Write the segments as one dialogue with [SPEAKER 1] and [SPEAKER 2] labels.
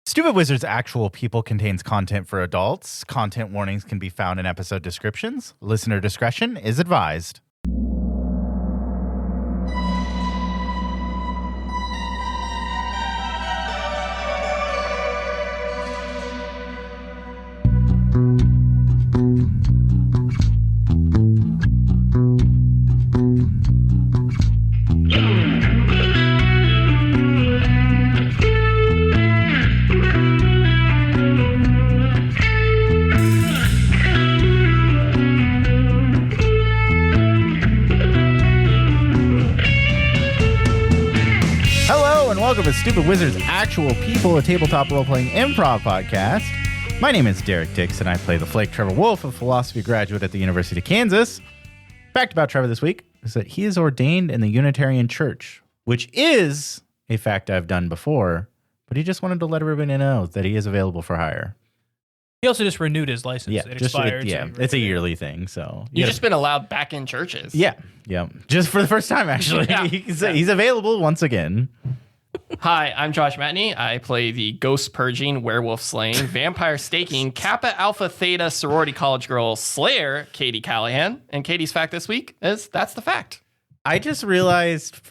[SPEAKER 1] Stupid Wizards Actual People contains content for adults. Content warnings can be found in episode descriptions. Listener discretion is advised. Welcome to Stupid Wizards Actual People, a tabletop role-playing improv podcast. My name is Derek Dix, and I play the Flake Trevor Wolffe, a philosophy graduate at the University of Kansas. Fact about Trevor this week is that he is ordained in the Unitarian Church, which is a fact I've done before, but he just wanted to let everybody know that he is available for hire.
[SPEAKER 2] He also just renewed his license.
[SPEAKER 1] Yeah,
[SPEAKER 2] it expired.
[SPEAKER 1] It's a yearly thing. So
[SPEAKER 3] You've just been allowed back in churches.
[SPEAKER 1] Yeah, just for the first time, actually.
[SPEAKER 3] Yeah.
[SPEAKER 1] He's available once again.
[SPEAKER 3] Hi, I'm Josh Matney. I play the ghost purging, werewolf slaying, vampire staking, Kappa Alpha Theta sorority college girl slayer, Katie Callahan. And Katie's fact this week is that's the fact.
[SPEAKER 1] I just realized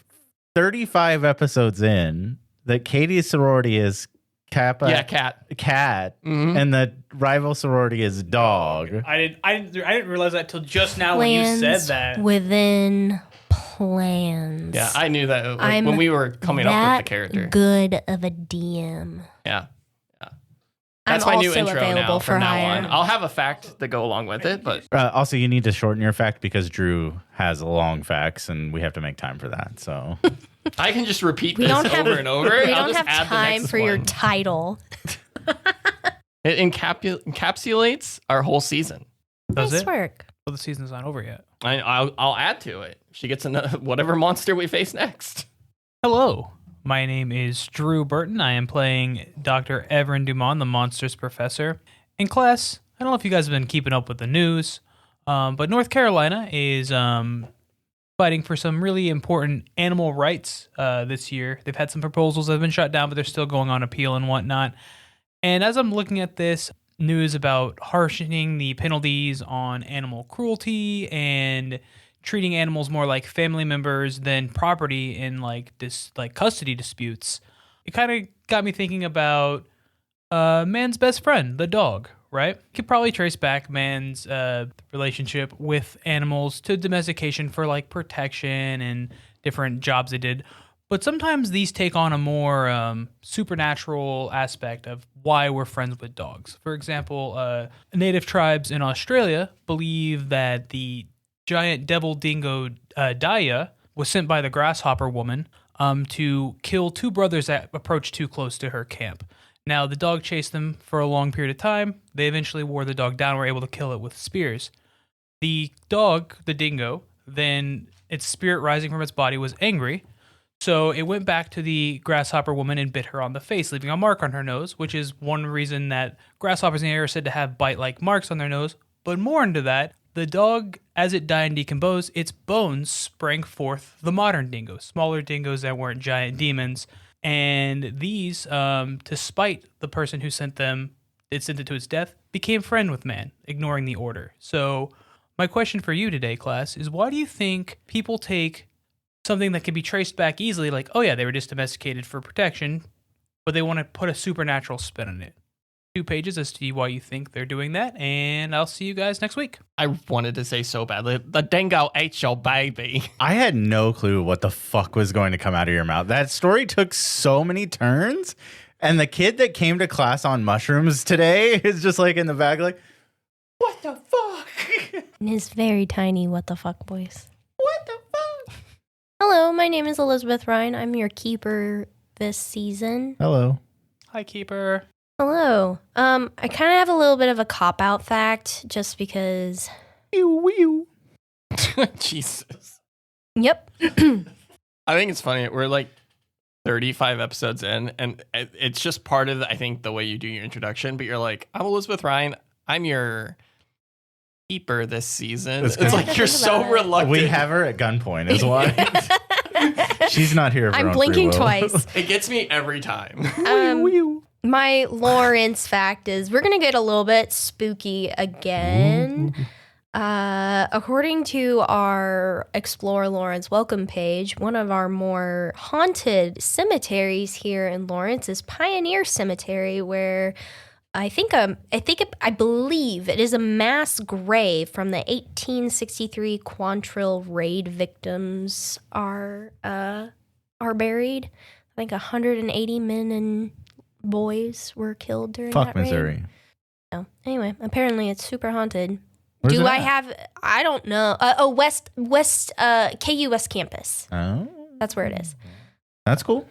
[SPEAKER 1] 35 episodes in that Katie's sorority is Kappa.
[SPEAKER 3] Yeah, cat.
[SPEAKER 1] Mm-hmm. And the rival sorority is dog.
[SPEAKER 2] I didn't realize that till just now when you said that.
[SPEAKER 4] Within plans.
[SPEAKER 3] Yeah, I knew that when we were coming up with the character.
[SPEAKER 4] Good of a DM.
[SPEAKER 3] Yeah. That's my new intro now. From now on, I'll have a fact to go along with it. But
[SPEAKER 1] also, you need to shorten your fact because Drew has long facts, and we have to make time for that. So
[SPEAKER 3] I can just repeat this over and over.
[SPEAKER 4] We don't have time for your title.
[SPEAKER 3] It encapsulates our whole season.
[SPEAKER 2] Does
[SPEAKER 4] nice
[SPEAKER 2] it?
[SPEAKER 4] Work.
[SPEAKER 2] Well, the season's not over yet.
[SPEAKER 3] I'll add to it. She gets another whatever monster we face next.
[SPEAKER 2] Hello, my name is Drew Burton. I am playing Dr. Evren Duman, the Monsters Professor. In class, I don't know if you guys have been keeping up with the news, but North Carolina is fighting for some really important animal rights this year. They've had some proposals that have been shut down, but they're still going on appeal and whatnot. And as I'm looking at this news about harshening the penalties on animal cruelty and treating animals more like family members than property in custody disputes, it kind of got me thinking about man's best friend, the dog, right? You could probably trace back man's relationship with animals to domestication for protection and different jobs they did. But sometimes these take on a more supernatural aspect of why we're friends with dogs. For example, native tribes in Australia believe that the giant devil dingo Daya was sent by the grasshopper woman to kill two brothers that approached too close to her camp. Now, the dog chased them for a long period of time. They eventually wore the dog down and were able to kill it with spears. The dog, the dingo, then its spirit rising from its body was angry. So it went back to the grasshopper woman and bit her on the face, leaving a mark on her nose, which is one reason that grasshoppers in the area are said to have bite-like marks on their nose. But more into that, the dog, as it died and decomposed, its bones sprang forth the modern dingoes, smaller dingoes that weren't giant demons. And these, to spite the person who sent it to its death, became friend with man, ignoring the order. So my question for you today, class, is why do you think people take something that can be traced back easily, like, oh yeah, they were just domesticated for protection, but they want to put a supernatural spin on it? 2 pages as to why you think they're doing that, and I'll see you guys next week.
[SPEAKER 3] I wanted to say so badly, the dingo ate your baby.
[SPEAKER 1] I had no clue what the fuck was going to come out of your mouth. That story took so many turns, and the kid that came to class on mushrooms today is just in the back what the fuck?
[SPEAKER 4] In his very tiny what the fuck voice.
[SPEAKER 1] What the fuck?
[SPEAKER 4] Hello, my name is Elizabeth Rein. I'm your keeper this season.
[SPEAKER 1] Hello.
[SPEAKER 2] Hi, keeper.
[SPEAKER 4] Hello. I kind of have a little bit of a cop-out fact, just because...
[SPEAKER 1] Ew.
[SPEAKER 3] Jesus.
[SPEAKER 4] Yep.
[SPEAKER 3] I think it's funny. We're 35 episodes in, and it's just part of, I think, the way you do your introduction, but you're like, I'm Elizabeth Rein. I'm your keeper this season. It's you're so reluctant.
[SPEAKER 1] We have her at gunpoint is why. She's not here.
[SPEAKER 4] I'm blinking twice.
[SPEAKER 3] It gets me every time.
[SPEAKER 4] My Lawrence fact is we're going to get a little bit spooky again. According to our Explore Lawrence welcome page, one of our more haunted cemeteries here in Lawrence is Pioneer Cemetery, where I believe it is a mass grave from the 1863 Quantrill raid victims are buried. I think 180 men and boys were killed during
[SPEAKER 1] Fuck
[SPEAKER 4] that raid.
[SPEAKER 1] Missouri.
[SPEAKER 4] So, anyway, apparently it's super haunted.
[SPEAKER 1] Where's
[SPEAKER 4] Do
[SPEAKER 1] it
[SPEAKER 4] I
[SPEAKER 1] at?
[SPEAKER 4] have? I don't know. KU West Campus.
[SPEAKER 1] Oh,
[SPEAKER 4] That's where it is.
[SPEAKER 1] that's cool.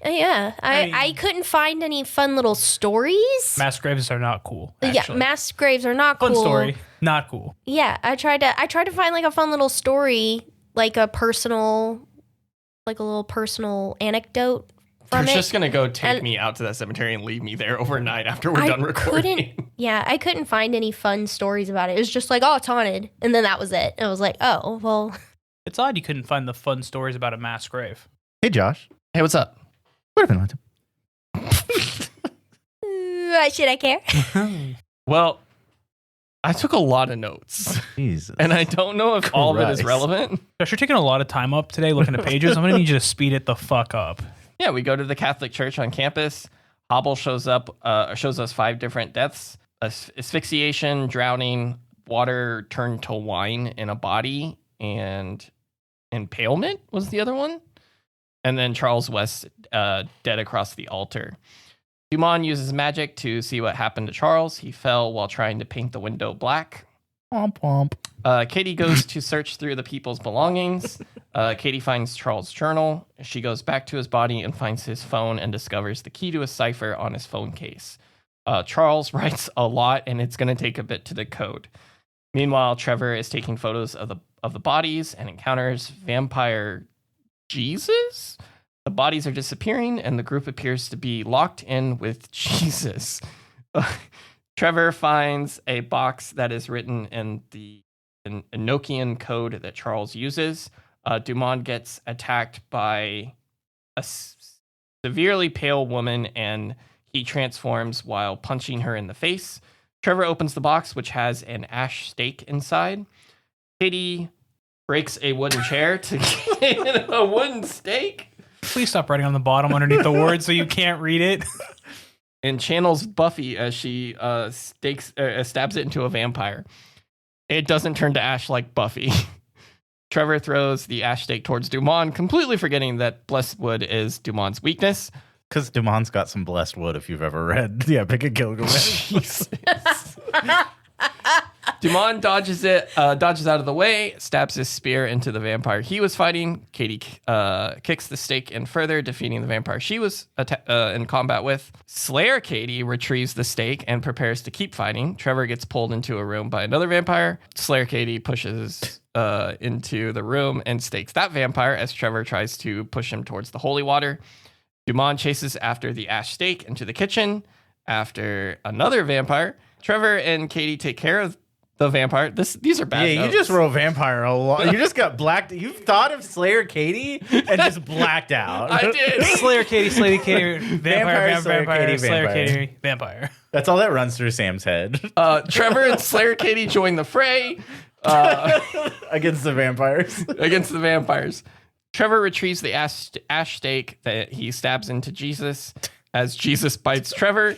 [SPEAKER 4] Yeah, I couldn't find any fun little stories.
[SPEAKER 2] Mass graves are not cool.
[SPEAKER 4] Yeah,
[SPEAKER 2] Actually.
[SPEAKER 4] mass graves are not
[SPEAKER 2] Fun
[SPEAKER 4] cool.
[SPEAKER 2] story, not cool.
[SPEAKER 4] Yeah, I tried to find like a fun little story, like a little personal anecdote from
[SPEAKER 3] You're
[SPEAKER 4] it.
[SPEAKER 3] just gonna go take
[SPEAKER 4] And-
[SPEAKER 3] me out to that cemetery and leave me there overnight after we're
[SPEAKER 4] I
[SPEAKER 3] done recording.
[SPEAKER 4] I couldn't find any fun stories about it. It was just like, oh, it's haunted, and then that was it. And I was like, oh, well.
[SPEAKER 2] It's odd you couldn't find the fun stories about a mass grave.
[SPEAKER 1] Hey, Josh.
[SPEAKER 3] Hey, what's up?
[SPEAKER 1] What have been to?
[SPEAKER 4] Why should I care?
[SPEAKER 3] Well, I took a lot of notes,
[SPEAKER 1] Jesus.
[SPEAKER 3] and I don't know if all of it is
[SPEAKER 1] Christ.
[SPEAKER 3] relevant.
[SPEAKER 2] Josh, you're taking a lot of time up today looking at pages. I'm going to need you to speed it the fuck up.
[SPEAKER 3] Yeah, we go to the Catholic Church on campus. Hobble shows us 5 different deaths: asphyxiation, drowning, water turned to wine in a body, and impalement was the other one. And then Charles West dead across the altar. Duman uses magic to see what happened to Charles. He fell while trying to paint the window black.
[SPEAKER 1] Womp womp.
[SPEAKER 3] Katie goes to search through the people's belongings. Katie finds Charles' journal. She goes back to his body and finds his phone and discovers the key to a cipher on his phone case. Charles writes a lot, and it's going to take a bit to decode. Meanwhile, Trevor is taking photos of the bodies and encounters vampire Jesus. The bodies are disappearing, and the group appears to be locked in with Jesus. Trevor finds a box that is written in the Enochian code that Charles uses. Duman gets attacked by a severely pale woman, and he transforms while punching her in the face. Trevor opens the box, which has an ash stake inside. Katie breaks a wooden chair to get a wooden stake.
[SPEAKER 2] Please stop writing on the bottom underneath the word so you can't read it.
[SPEAKER 3] And channels Buffy as she stabs it into a vampire. It doesn't turn to ash like Buffy. Trevor throws the ash stake towards Duman, completely forgetting that blessed wood is Duman's weakness.
[SPEAKER 1] Because Duman's got some blessed wood if you've ever read The Epic of Gilgamesh.
[SPEAKER 3] Jesus. Duman dodges out of the way, stabs his spear into the vampire he was fighting. Katie kicks the stake in further, defeating the vampire she was in combat with. Slayer Katie retrieves the stake and prepares to keep fighting. Trevor gets pulled into a room by another vampire. Slayer Katie pushes into the room and stakes that vampire as Trevor tries to push him towards the holy water. Duman chases after the ash stake into the kitchen. After another vampire, Trevor and Katie take care of the vampire. These are bad.
[SPEAKER 1] Yeah,
[SPEAKER 3] notes.
[SPEAKER 1] you just wrote vampire a lot. You just got blacked. You thought of Slayer Katie and just blacked out.
[SPEAKER 3] I did.
[SPEAKER 2] Slayer Katie, vampire,
[SPEAKER 1] Slayer Katie,
[SPEAKER 2] Slayer
[SPEAKER 1] vampire.
[SPEAKER 2] Katie, vampire.
[SPEAKER 1] That's all that runs through Sam's head
[SPEAKER 3] Trevor and Slayer Katie join the fray
[SPEAKER 1] against the vampires.
[SPEAKER 3] against the vampires. Trevor retrieves the ash stake that he stabs into Jesus as Jesus bites Trevor.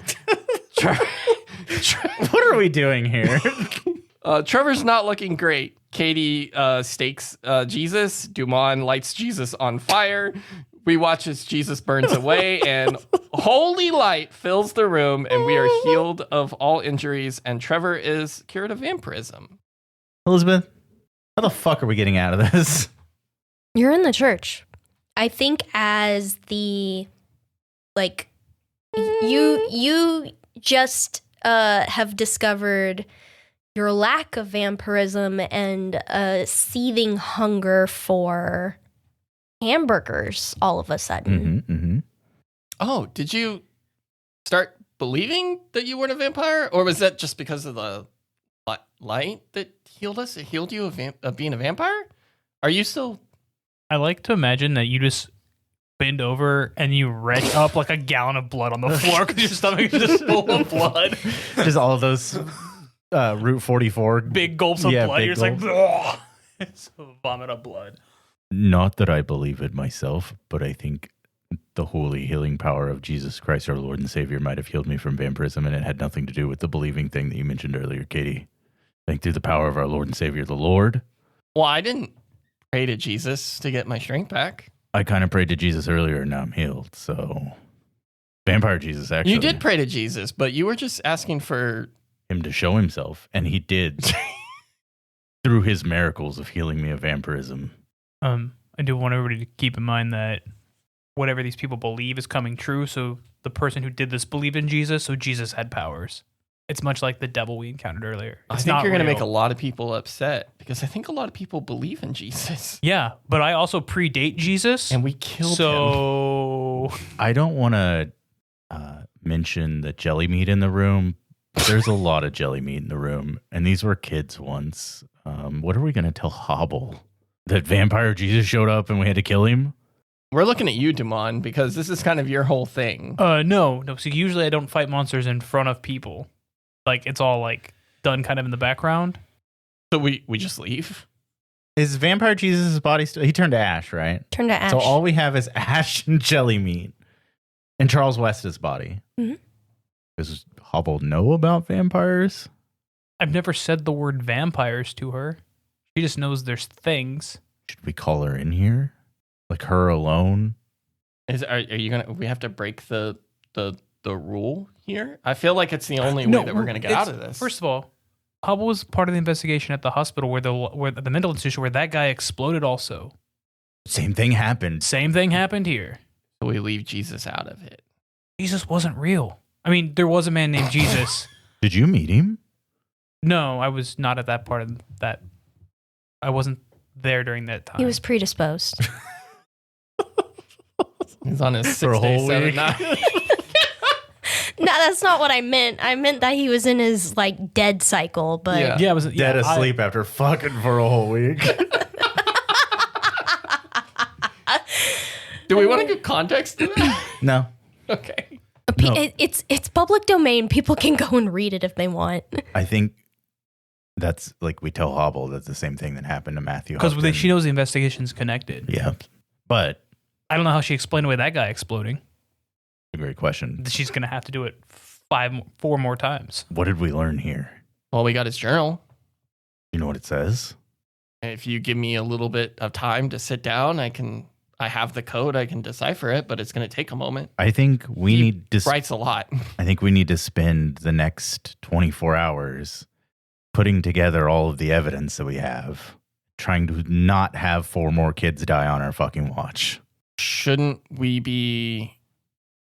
[SPEAKER 1] What are we doing here?
[SPEAKER 3] Trevor's not looking great. Katie stakes Jesus. Duman lights Jesus on fire. We watch as Jesus burns away, and holy light fills the room, and we are healed of all injuries, and Trevor is cured of vampirism.
[SPEAKER 1] Elizabeth, how the fuck are we getting out of this?
[SPEAKER 4] You're in the church. I think as the, like, you just have discovered your lack of vampirism and a seething hunger for hamburgers all of a sudden.
[SPEAKER 1] Mm-hmm, mm-hmm.
[SPEAKER 3] Oh, did you start believing that you weren't a vampire? Or was that just because of the light that healed us? It healed you of being a vampire? Are you still...
[SPEAKER 2] I like to imagine that you just bend over and you retch up like a gallon of blood on the floor because your stomach is just full of blood.
[SPEAKER 1] Just all of those Route 44.
[SPEAKER 2] Big gulps of blood.
[SPEAKER 1] big
[SPEAKER 2] You're just like, so vomit up blood.
[SPEAKER 1] Not that I believe it myself, but I think the holy healing power of Jesus Christ, our Lord and Savior, might have healed me from vampirism, and it had nothing to do with the believing thing that you mentioned earlier, Katie. I think through the power of our Lord and Savior, the Lord.
[SPEAKER 3] Well, I didn't pray to Jesus to get my strength back.
[SPEAKER 1] I kind of prayed to Jesus earlier, and now I'm healed. So, vampire Jesus, actually.
[SPEAKER 3] You did pray to Jesus, but you were just asking for
[SPEAKER 1] him to show himself, and he did through his miracles of healing me of vampirism.
[SPEAKER 2] I do want everybody to keep in mind that whatever these people believe is coming true. So the person who did this believed in Jesus, so Jesus had powers. It's much like the devil we encountered earlier.
[SPEAKER 3] I
[SPEAKER 2] It's
[SPEAKER 3] think
[SPEAKER 2] not
[SPEAKER 3] you're going to
[SPEAKER 2] real.
[SPEAKER 3] make a lot of people upset because I think a lot of people believe in Jesus.
[SPEAKER 2] Yeah, but I also predate Jesus.
[SPEAKER 3] And we killed him.
[SPEAKER 2] So
[SPEAKER 1] I don't want to mention the jelly meat in the room. There's a lot of jelly meat in the room, and these were kids once. What are we going to tell Hobble? That vampire Jesus showed up and we had to kill him?
[SPEAKER 3] We're looking at you, Duman, because this is kind of your whole thing.
[SPEAKER 2] no. So usually I don't fight monsters in front of people. Like it's all like done kind of in the background.
[SPEAKER 3] So we just leave?
[SPEAKER 1] Is vampire Jesus' body still? He turned to ash, right?
[SPEAKER 4] Turn to ash.
[SPEAKER 1] So all we have is ash and jelly meat in Charles West's body.
[SPEAKER 4] Mhm.
[SPEAKER 1] Does Hobble know about vampires?
[SPEAKER 2] I've never said the word vampires to her. She just knows there's things.
[SPEAKER 1] Should we call her in here? Like her alone?
[SPEAKER 3] Are you gonna? We have to break the rule here. I feel like it's the only way that we're gonna get out of this.
[SPEAKER 2] First of all, Hubble was part of the investigation at the hospital where the mental institution where that guy exploded. Also,
[SPEAKER 1] Same thing happened.
[SPEAKER 2] same thing happened here.
[SPEAKER 3] So we leave Jesus out of it.
[SPEAKER 2] Jesus wasn't real. I mean, there was a man named Jesus.
[SPEAKER 1] Did you meet him?
[SPEAKER 2] No, I was not at that part of that. I wasn't there during that time.
[SPEAKER 4] He was predisposed.
[SPEAKER 3] He's on his
[SPEAKER 1] For a
[SPEAKER 3] 6 day,
[SPEAKER 1] whole
[SPEAKER 3] 7
[SPEAKER 1] week.
[SPEAKER 3] night.
[SPEAKER 4] No, that's not what I meant. I meant that he was in his like dead cycle, but
[SPEAKER 3] Yeah.
[SPEAKER 2] Yeah, I was
[SPEAKER 1] Dead asleep after fucking for a whole week.
[SPEAKER 3] Do we want to give context to that?
[SPEAKER 1] No.
[SPEAKER 3] Okay.
[SPEAKER 1] No.
[SPEAKER 4] it's public domain. People can go and read it if they want.
[SPEAKER 1] I think that's like we tell Hobble that's the same thing that happened to Matthew.
[SPEAKER 2] because
[SPEAKER 1] Hopkins.
[SPEAKER 2] she knows the investigation's connected.
[SPEAKER 1] Yeah. But
[SPEAKER 2] I don't know how she explained away that guy exploding.
[SPEAKER 1] a great question.
[SPEAKER 2] She's gonna have to do it 4 more times.
[SPEAKER 1] What did we learn here?
[SPEAKER 3] Well, we got his journal.
[SPEAKER 1] You know what it says?
[SPEAKER 3] If you give me a little bit of time to sit down, I have the code. I can decipher it, but it's going to take a moment.
[SPEAKER 1] I think we
[SPEAKER 3] He
[SPEAKER 1] need to.
[SPEAKER 3] Writes a lot.
[SPEAKER 1] I think we need to spend the next 24 hours putting together all of the evidence that we have, trying to not have 4 more kids die on our fucking watch.
[SPEAKER 3] Shouldn't we be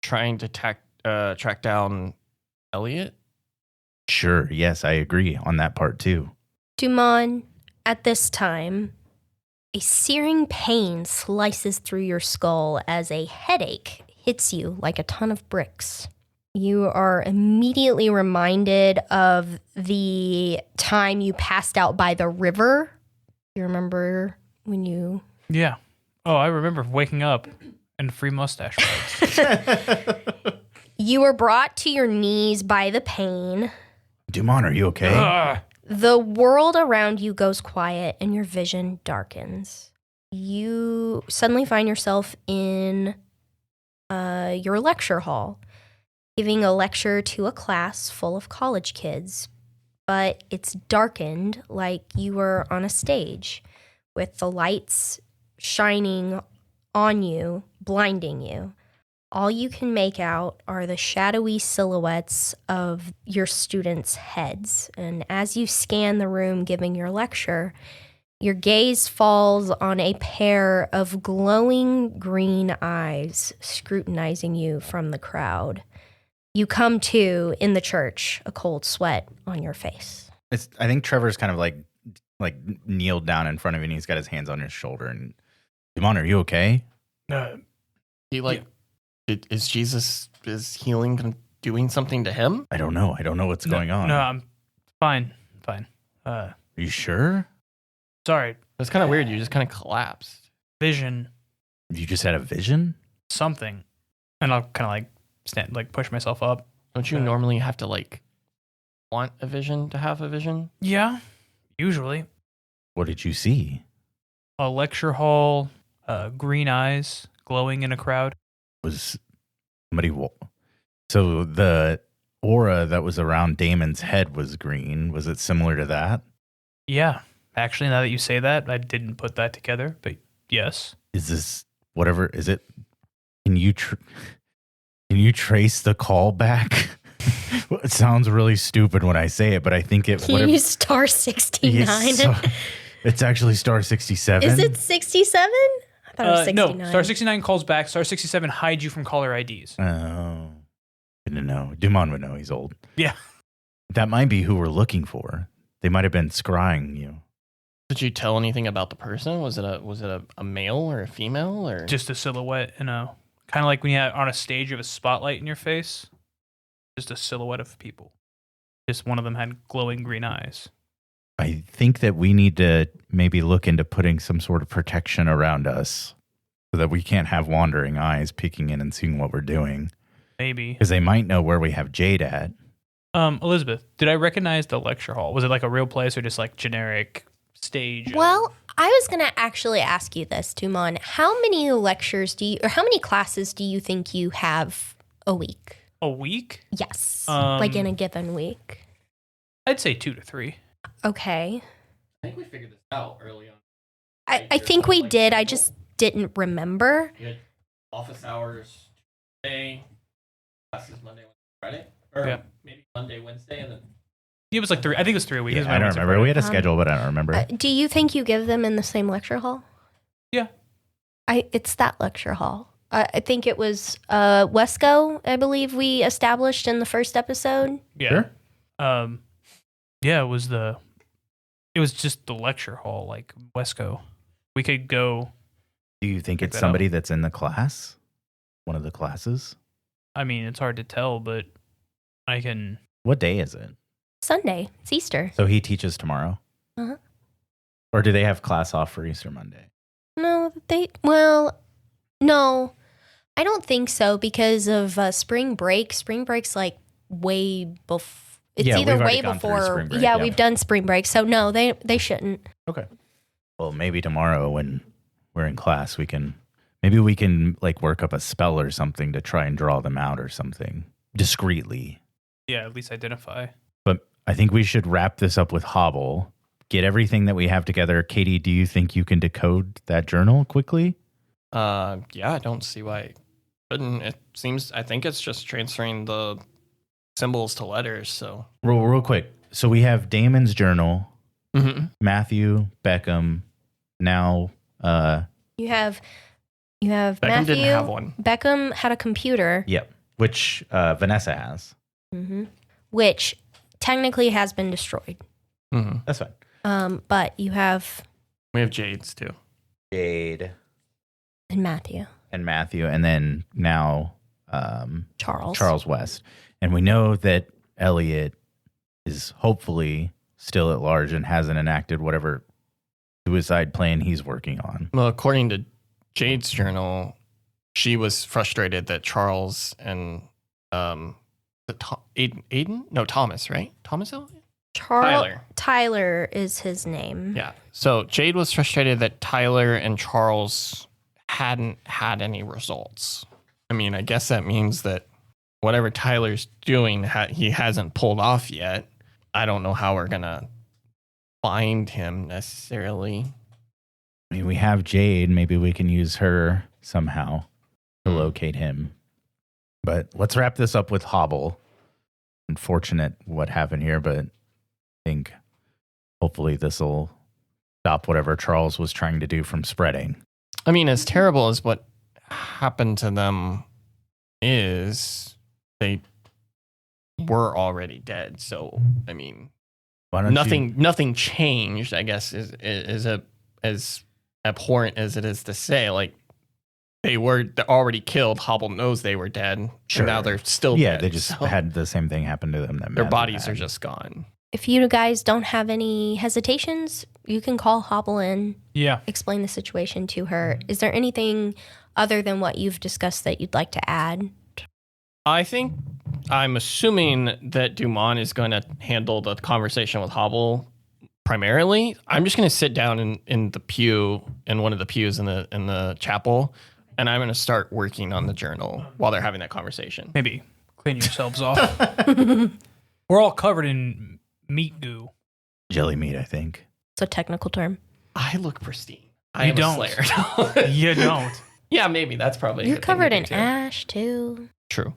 [SPEAKER 3] trying to track down Elliot?
[SPEAKER 1] Sure. Yes, I agree on that part too.
[SPEAKER 4] Duman, at this time, a searing pain slices through your skull as a headache hits you like a ton of bricks. You are immediately reminded of the time you passed out by the river. You remember when you...
[SPEAKER 2] Yeah. Oh, I remember waking up and free mustache rides.
[SPEAKER 4] You were brought to your knees by the pain.
[SPEAKER 1] Duman, are you okay?
[SPEAKER 2] Ugh.
[SPEAKER 4] The world around you goes quiet and your vision darkens. You suddenly find yourself in your lecture hall, giving a lecture to a class full of college kids, but it's darkened like you were on a stage with the lights shining on you, blinding you. All you can make out are the shadowy silhouettes of your students' heads. And as you scan the room giving your lecture, your gaze falls on a pair of glowing green eyes scrutinizing you from the crowd. You come to in the church, a cold sweat on your face.
[SPEAKER 1] I think Trevor's kind of like kneeled down in front of you and he's got his hands on his shoulder. And Duman, are you okay?
[SPEAKER 3] Is Jesus, is healing doing something to him?
[SPEAKER 1] I don't know. I don't know what's going on.
[SPEAKER 2] No, I'm fine.
[SPEAKER 1] Are you sure?
[SPEAKER 2] Sorry.
[SPEAKER 3] It's kind of weird. You just kind of collapsed.
[SPEAKER 2] Vision.
[SPEAKER 1] You just had a vision?
[SPEAKER 2] something. And I'll kind of like stand, like push myself up.
[SPEAKER 3] Don't you normally have to like want a vision to have a vision?
[SPEAKER 2] Yeah, usually.
[SPEAKER 1] What did you see?
[SPEAKER 2] A lecture hall, green eyes glowing in a crowd.
[SPEAKER 1] Was somebody... So the aura that was around Damon's head was green. Was it similar to that?
[SPEAKER 2] Yeah. Actually, now that you say that, I didn't put that together, but yes.
[SPEAKER 1] Is this whatever? Is it? Can you trace the call back? It sounds really stupid when I say it, but I think it.
[SPEAKER 4] Can you use star 69?
[SPEAKER 1] Yes, so, it's actually star 67.
[SPEAKER 4] Is it 67? I thought it was 69.
[SPEAKER 2] No, star 69 calls back. Star 67 hides you from caller IDs.
[SPEAKER 1] Oh, didn't know. Duman would know. He's old.
[SPEAKER 2] Yeah.
[SPEAKER 1] That might be who we're looking for. They might have been scrying you.
[SPEAKER 3] Did you tell anything about the person? Was it a male or a female or
[SPEAKER 2] Just a silhouette, kind of like when you have on a stage, you have a spotlight in your face. Just a silhouette of people. Just one of them had glowing green eyes.
[SPEAKER 1] I think that we need to maybe look into putting some sort of protection around us so that we can't have wandering eyes peeking in and seeing what we're doing.
[SPEAKER 2] Maybe.
[SPEAKER 1] Because they might know where we have Jade at.
[SPEAKER 2] Elizabeth, did I recognize the lecture hall? Was it like a real place or just like generic stage?
[SPEAKER 4] Well, I was going to actually ask you this, Duman. How many how many classes do you think you have a week?
[SPEAKER 2] A week?
[SPEAKER 4] Yes. Like in a given week.
[SPEAKER 2] I'd say 2 to 3.
[SPEAKER 4] Okay.
[SPEAKER 3] I think we figured this out early on.
[SPEAKER 4] I think we did. I just didn't remember.
[SPEAKER 3] You had office hours Tuesday, classes Monday, Wednesday, Friday, or
[SPEAKER 2] Yeah.
[SPEAKER 3] maybe Monday, Wednesday, and then
[SPEAKER 2] It was like 3. I think it was 3 a week.
[SPEAKER 1] I don't remember. We had a schedule, but I don't remember.
[SPEAKER 4] Do you think you give them in the same lecture hall?
[SPEAKER 2] Yeah.
[SPEAKER 4] It's that lecture hall. I think it was Wesco, I believe we established in the first episode.
[SPEAKER 2] Yeah.
[SPEAKER 1] Sure.
[SPEAKER 2] Yeah, it was just the lecture hall, like Wesco. We could go.
[SPEAKER 1] Do you think
[SPEAKER 2] Check
[SPEAKER 1] it's
[SPEAKER 2] that
[SPEAKER 1] somebody that's in the class? One of the classes?
[SPEAKER 2] I mean, it's hard to tell, but I can.
[SPEAKER 1] What day is it?
[SPEAKER 4] Sunday. It's Easter.
[SPEAKER 1] So he teaches tomorrow?
[SPEAKER 4] Uh-huh.
[SPEAKER 1] Or do they have class off for Easter Monday?
[SPEAKER 4] No, no, I don't think so because of spring break. Spring break's like way before. It's
[SPEAKER 1] Yeah,
[SPEAKER 4] either
[SPEAKER 1] we've already
[SPEAKER 4] way
[SPEAKER 1] gone through
[SPEAKER 4] before.
[SPEAKER 1] spring break,
[SPEAKER 4] Yeah,
[SPEAKER 1] yeah.
[SPEAKER 4] we've done spring break. So no, they shouldn't.
[SPEAKER 1] Okay. Well, maybe tomorrow when we're in class, we can like work up a spell or something to try and draw them out or something discreetly.
[SPEAKER 2] Yeah, at least identify.
[SPEAKER 1] But I think we should wrap this up with Hobble. Get everything that we have together. Katie, do you think you can decode that journal quickly?
[SPEAKER 3] yeah, I don't see why it couldn't. I think it's just transferring the symbols to letters. So
[SPEAKER 1] Real quick. So we have Damon's journal,
[SPEAKER 3] mm-hmm.
[SPEAKER 1] Matthew, Beckham. Now,
[SPEAKER 4] You have
[SPEAKER 3] Beckham
[SPEAKER 4] Matthew.
[SPEAKER 3] didn't have one.
[SPEAKER 4] Beckham had a computer,
[SPEAKER 1] yep, which Vanessa has.
[SPEAKER 4] which technically has been destroyed.
[SPEAKER 3] Mm-hmm.
[SPEAKER 1] That's fine.
[SPEAKER 4] But you have
[SPEAKER 3] We have Jade's too.
[SPEAKER 1] Jade
[SPEAKER 4] and Matthew,
[SPEAKER 1] and then now
[SPEAKER 4] Charles
[SPEAKER 1] West. And we know that Elliot is hopefully still at large and hasn't enacted whatever suicide plan he's working on.
[SPEAKER 3] Well, according to Jade's journal, she was frustrated that Charles and Aiden? No, Thomas, right? Thomas Elliot?
[SPEAKER 4] Tyler is his name.
[SPEAKER 3] Yeah. So Jade was frustrated that Tyler and Charles hadn't had any results. I mean, I guess that means that whatever Tyler's doing, he hasn't pulled off yet. I don't know how we're going to find him necessarily.
[SPEAKER 1] I mean, we have Jade. Maybe we can use her somehow to locate him. But let's wrap this up with Hobble. Unfortunate what happened here, but I think hopefully this will stop whatever Charles was trying to do from spreading.
[SPEAKER 3] I mean, as terrible as what happened to them is, they were already dead. So, I mean, nothing changed, I guess, is as abhorrent as it is to say. Like, they're already killed. Hobble knows they were dead.
[SPEAKER 1] Sure.
[SPEAKER 3] And now they're still
[SPEAKER 1] Yeah,
[SPEAKER 3] dead.
[SPEAKER 1] they just had the same thing happen to them. That
[SPEAKER 3] Their
[SPEAKER 1] Matthew
[SPEAKER 3] bodies
[SPEAKER 1] had.
[SPEAKER 3] are just gone.
[SPEAKER 4] If you guys don't have any hesitations, you can call Hobble in,
[SPEAKER 2] Yeah.
[SPEAKER 4] explain the situation to her. Is there anything other than what you've discussed that you'd like to add?
[SPEAKER 3] I'm assuming that Duman is going to handle the conversation with Hobble primarily. I'm just going to sit down in the pew, in one of the pews in the chapel, and I'm going to start working on the journal while they're having that conversation.
[SPEAKER 2] Maybe clean yourselves off. We're all covered in meat goo.
[SPEAKER 1] Jelly meat, I think.
[SPEAKER 4] It's a technical term.
[SPEAKER 3] I look pristine.
[SPEAKER 2] You don't.
[SPEAKER 3] A slayer.
[SPEAKER 2] You don't.
[SPEAKER 3] Yeah, maybe that's probably.
[SPEAKER 4] You're covered in ash too.
[SPEAKER 3] True.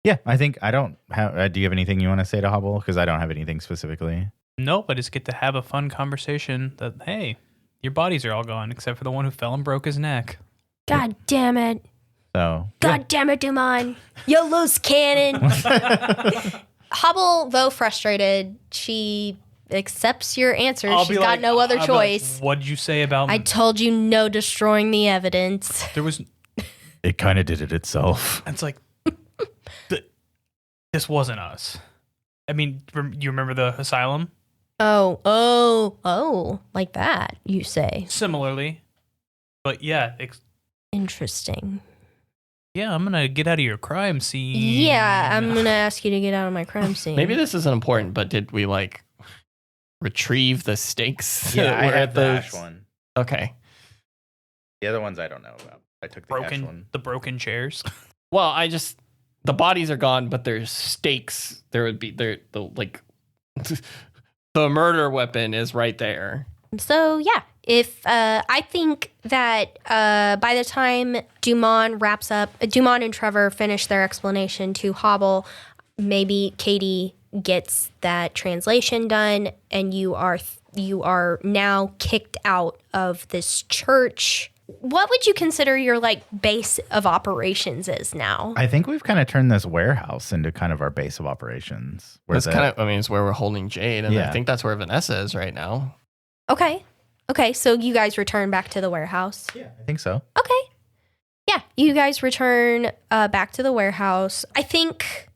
[SPEAKER 1] Yeah, I think I don't have. Do you have anything you want to say to Hobble? Because I don't have anything specifically.
[SPEAKER 2] Nope, I just get to have a fun conversation that, hey, your bodies are all gone except for the one who fell and broke his neck.
[SPEAKER 4] God damn it.
[SPEAKER 1] So.
[SPEAKER 4] God damn it, Duman. You loose cannon. Hobble, though frustrated, she accepts your answer. She's got no other choice.
[SPEAKER 2] What'd you say about
[SPEAKER 4] I told you no destroying the evidence.
[SPEAKER 2] There was.
[SPEAKER 1] It kind of did it itself.
[SPEAKER 2] It's like, this wasn't us. I mean, you remember the asylum?
[SPEAKER 4] Oh, like that, you say.
[SPEAKER 2] Similarly. But yeah.
[SPEAKER 4] Interesting.
[SPEAKER 2] Yeah, I'm going to get out of your crime scene.
[SPEAKER 4] Yeah, I'm going to ask you to get out of my crime scene.
[SPEAKER 3] Maybe this isn't important, but did we retrieve the stakes?
[SPEAKER 1] Yeah, I
[SPEAKER 3] were
[SPEAKER 1] had
[SPEAKER 3] at
[SPEAKER 1] the ash one.
[SPEAKER 3] Okay.
[SPEAKER 1] The other ones I don't know about. I took the ash one.
[SPEAKER 2] The broken chairs.
[SPEAKER 3] Well, the bodies are gone, but there's stakes. There would be the murder weapon is right there.
[SPEAKER 4] So yeah, if I think that by the time Duman and Trevor finish their explanation to Hobble, maybe Katie gets that translation done, and you are now kicked out of this church. What would you consider your base of operations is now?
[SPEAKER 1] I think we've kind of turned this warehouse into kind of our base of operations.
[SPEAKER 3] That's it's where we're holding Jade, and I think that's where Vanessa is right now.
[SPEAKER 4] Okay, so you guys return back to the warehouse.
[SPEAKER 1] Yeah, I think so.
[SPEAKER 4] Okay. Yeah, you guys return back to the warehouse. I think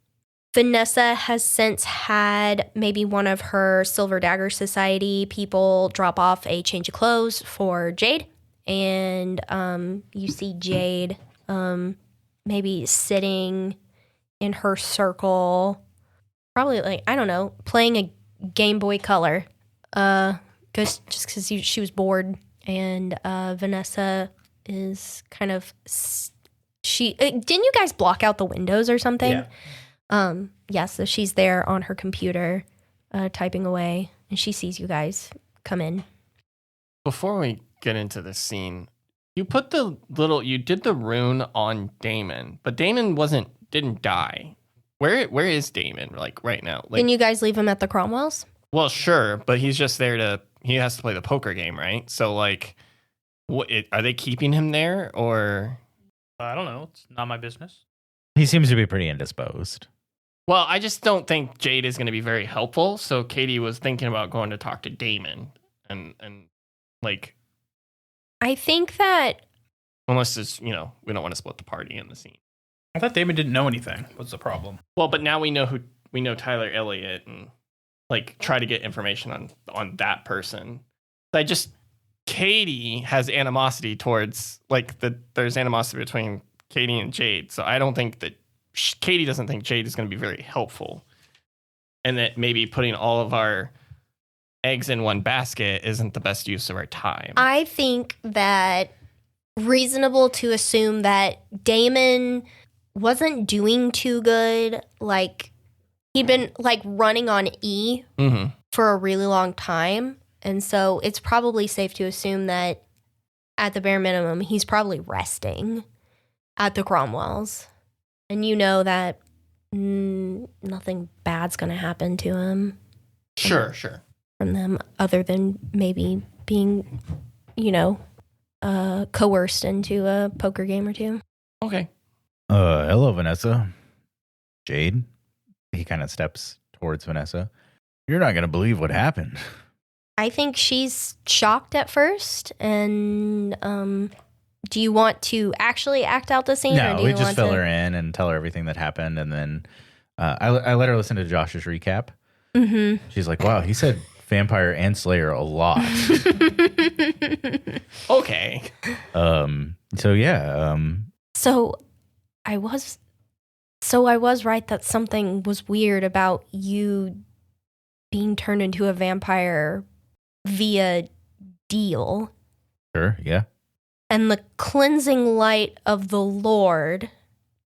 [SPEAKER 4] Vanessa has since had maybe one of her Silver Dagger Society people drop off a change of clothes for Jade. And you see Jade maybe sitting in her circle, probably I don't know, playing a Game Boy Color, just because she was bored. And Vanessa is kind of didn't you guys block out the windows or something? Yeah. So she's there on her computer, typing away, and she sees you guys come in.
[SPEAKER 3] Before we get into this scene, you did the rune on Damon, but Damon didn't die. Where is Damon right now?
[SPEAKER 4] Didn't you guys leave him at the Cromwells?
[SPEAKER 3] Well, sure, but he's just there he has to play the poker game, right? So are they keeping him there or?
[SPEAKER 2] I don't know. It's not my business.
[SPEAKER 1] He seems to be pretty indisposed.
[SPEAKER 3] Well, I just don't think Jade is going to be very helpful. So Katie was thinking about going to talk to Damon and
[SPEAKER 4] I think that
[SPEAKER 3] unless it's, we don't want to split the party in the scene.
[SPEAKER 2] I thought Damon didn't know anything. What's the problem?
[SPEAKER 3] Well, but now we know Tyler Elliott and try to get information on that person. Katie has animosity towards there's animosity between Katie and Jade. So I don't think that Katie doesn't think Jade is going to be very helpful. And that maybe putting all of our eggs in one basket isn't the best use of our time.
[SPEAKER 4] I think that reasonable to assume that Damon wasn't doing too good. He'd been running on E for a really long time. And so it's probably safe to assume that at the bare minimum, he's probably resting at the Cromwells. And you know that nothing bad's going to happen to him.
[SPEAKER 3] Sure.
[SPEAKER 4] From them, other than maybe being, coerced into a poker game or two.
[SPEAKER 3] Okay.
[SPEAKER 1] Hello, Vanessa. Jade. He kind of steps towards Vanessa. You're not going to believe what happened.
[SPEAKER 4] I think she's shocked at first. And do you want to actually act out the scene?
[SPEAKER 1] No,
[SPEAKER 4] or do
[SPEAKER 1] we
[SPEAKER 4] you
[SPEAKER 1] just
[SPEAKER 4] want
[SPEAKER 1] fill
[SPEAKER 4] to...
[SPEAKER 1] her in and tell her everything that happened. And then I let her listen to Josh's recap.
[SPEAKER 4] Mm-hmm.
[SPEAKER 1] She's like, wow, he said vampire and slayer a lot.
[SPEAKER 3] Okay.
[SPEAKER 1] So yeah.
[SPEAKER 4] So I was right that something was weird about you being turned into a vampire via deal.
[SPEAKER 1] Sure. Yeah.
[SPEAKER 4] And the cleansing light of the Lord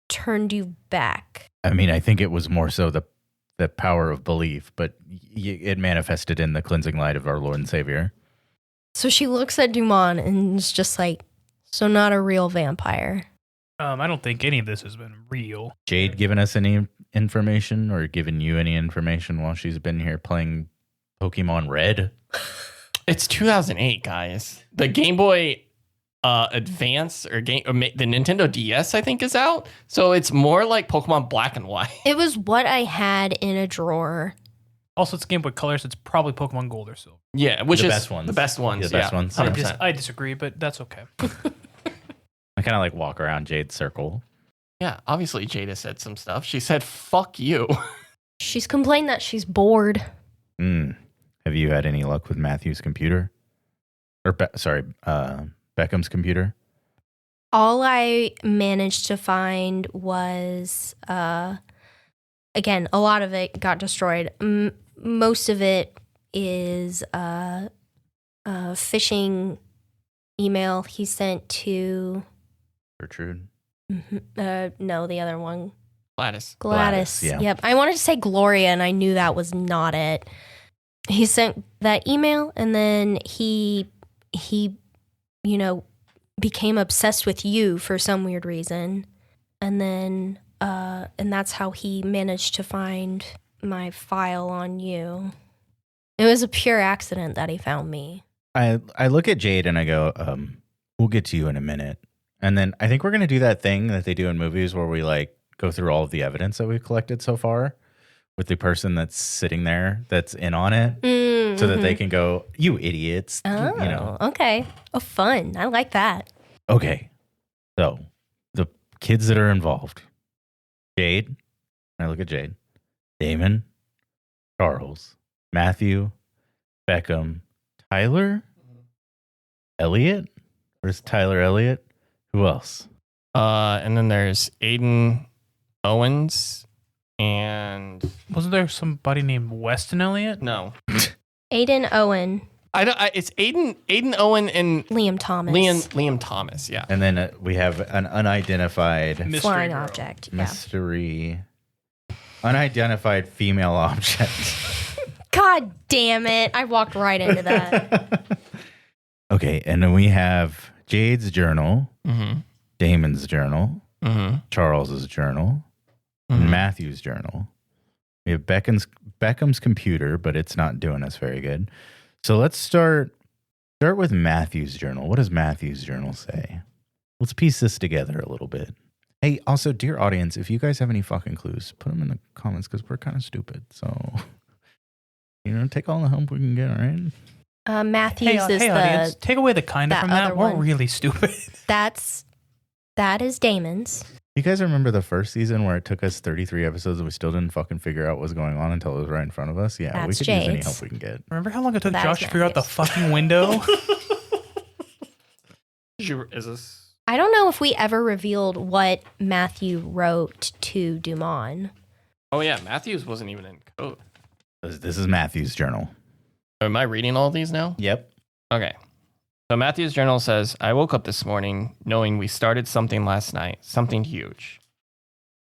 [SPEAKER 4] turned you back.
[SPEAKER 1] I mean, I think it was more so the power of belief, but it manifested in the cleansing light of our Lord and Savior.
[SPEAKER 4] So she looks at Duman and is just like, so not a real vampire.
[SPEAKER 2] I don't think any of this has been real.
[SPEAKER 1] Jade given us any information or given you any information while she's been here playing Pokemon Red?
[SPEAKER 3] It's 2008, guys. The Game Boy Advance or the Nintendo DS, I think, is out. So it's more like Pokemon Black and White.
[SPEAKER 4] It was what I had in a drawer.
[SPEAKER 2] Also, it's Game Boy Color, so it's probably Pokemon Gold or Silver.
[SPEAKER 3] Yeah, which
[SPEAKER 1] The
[SPEAKER 3] is
[SPEAKER 1] best ones.
[SPEAKER 3] the best ones.
[SPEAKER 1] The best ones.
[SPEAKER 3] 100%.
[SPEAKER 2] I disagree, but that's okay.
[SPEAKER 1] I kind of like walk around Jade's circle.
[SPEAKER 3] Yeah, obviously Jada said some stuff. She said, fuck you.
[SPEAKER 4] She's complained that she's bored.
[SPEAKER 1] Have you had any luck with Matthew's computer? Or, Beckham's computer?
[SPEAKER 4] All I managed to find was, again, a lot of it got destroyed. Most of it is a phishing email he sent to...
[SPEAKER 1] Gertrude?
[SPEAKER 4] no, the other one.
[SPEAKER 3] Gladys.
[SPEAKER 1] Yeah.
[SPEAKER 4] Yep. I wanted to say Gloria, and I knew that was not it. He sent that email, and then he became obsessed with you for some weird reason. And then, and that's how he managed to find my file on you. It was a pure accident that he found me.
[SPEAKER 1] I look at Jade and I go, we'll get to you in a minute. And then I think we're going to do that thing that they do in movies where we like go through all of the evidence that we've collected so far with the person that's sitting there that's in on it so that they can go, you idiots.
[SPEAKER 4] Oh, okay. Oh, fun. I like that.
[SPEAKER 1] Okay. So the kids that are involved, Jade, I look at Jade, Damon, Charles, Matthew, Beckham, Tyler, Elliot. Where's Tyler Elliott? Who else?
[SPEAKER 3] And then there's Aiden Owens and
[SPEAKER 2] Wasn't there somebody named Weston Elliott?
[SPEAKER 3] no.
[SPEAKER 4] Aiden Owen,
[SPEAKER 3] It's Aiden Owen and
[SPEAKER 4] Liam Thomas.
[SPEAKER 3] Liam Thomas, yeah.
[SPEAKER 1] And then we have an unidentified
[SPEAKER 2] Mystery
[SPEAKER 4] Flying
[SPEAKER 2] girl.
[SPEAKER 4] object. Yeah.
[SPEAKER 1] mystery, unidentified female object.
[SPEAKER 4] God damn it. I walked right into that.
[SPEAKER 1] Okay, and then we have Jade's journal, Damon's journal, Charles's journal, and Matthew's journal. We have Beckham's computer, but it's not doing us very good. So let's start with Matthew's journal. What does Matthew's journal say? Let's piece this together a little bit. Hey, also, dear audience, if you guys have any fucking clues, put them in the comments because we're kind of stupid. So, take all the help we can get, all right?
[SPEAKER 4] Matthews is
[SPEAKER 2] hey,
[SPEAKER 4] the...
[SPEAKER 2] audience, take away the kind of
[SPEAKER 4] that
[SPEAKER 2] from that.
[SPEAKER 4] other
[SPEAKER 2] We're
[SPEAKER 4] one.
[SPEAKER 2] really stupid.
[SPEAKER 4] That is Damon's.
[SPEAKER 1] You guys remember the first season where it took us 33 episodes and we still didn't fucking figure out what was going on until it was right in front of us? Yeah, we
[SPEAKER 4] That's
[SPEAKER 1] could use any
[SPEAKER 4] Jade's.
[SPEAKER 1] help we can get.
[SPEAKER 2] Remember how long it took
[SPEAKER 4] That
[SPEAKER 2] Josh
[SPEAKER 4] is
[SPEAKER 2] to figure out the
[SPEAKER 4] Matthews.
[SPEAKER 2] fucking window?
[SPEAKER 3] Is this?
[SPEAKER 4] I don't know if we ever revealed what Matthew wrote to Duman.
[SPEAKER 3] Oh yeah, Matthews wasn't even in code.
[SPEAKER 1] This is Matthew's journal.
[SPEAKER 3] Am I reading all these now?
[SPEAKER 1] Yep.
[SPEAKER 3] Okay. So Matthew's journal says, I woke up this morning knowing we started something last night, something huge.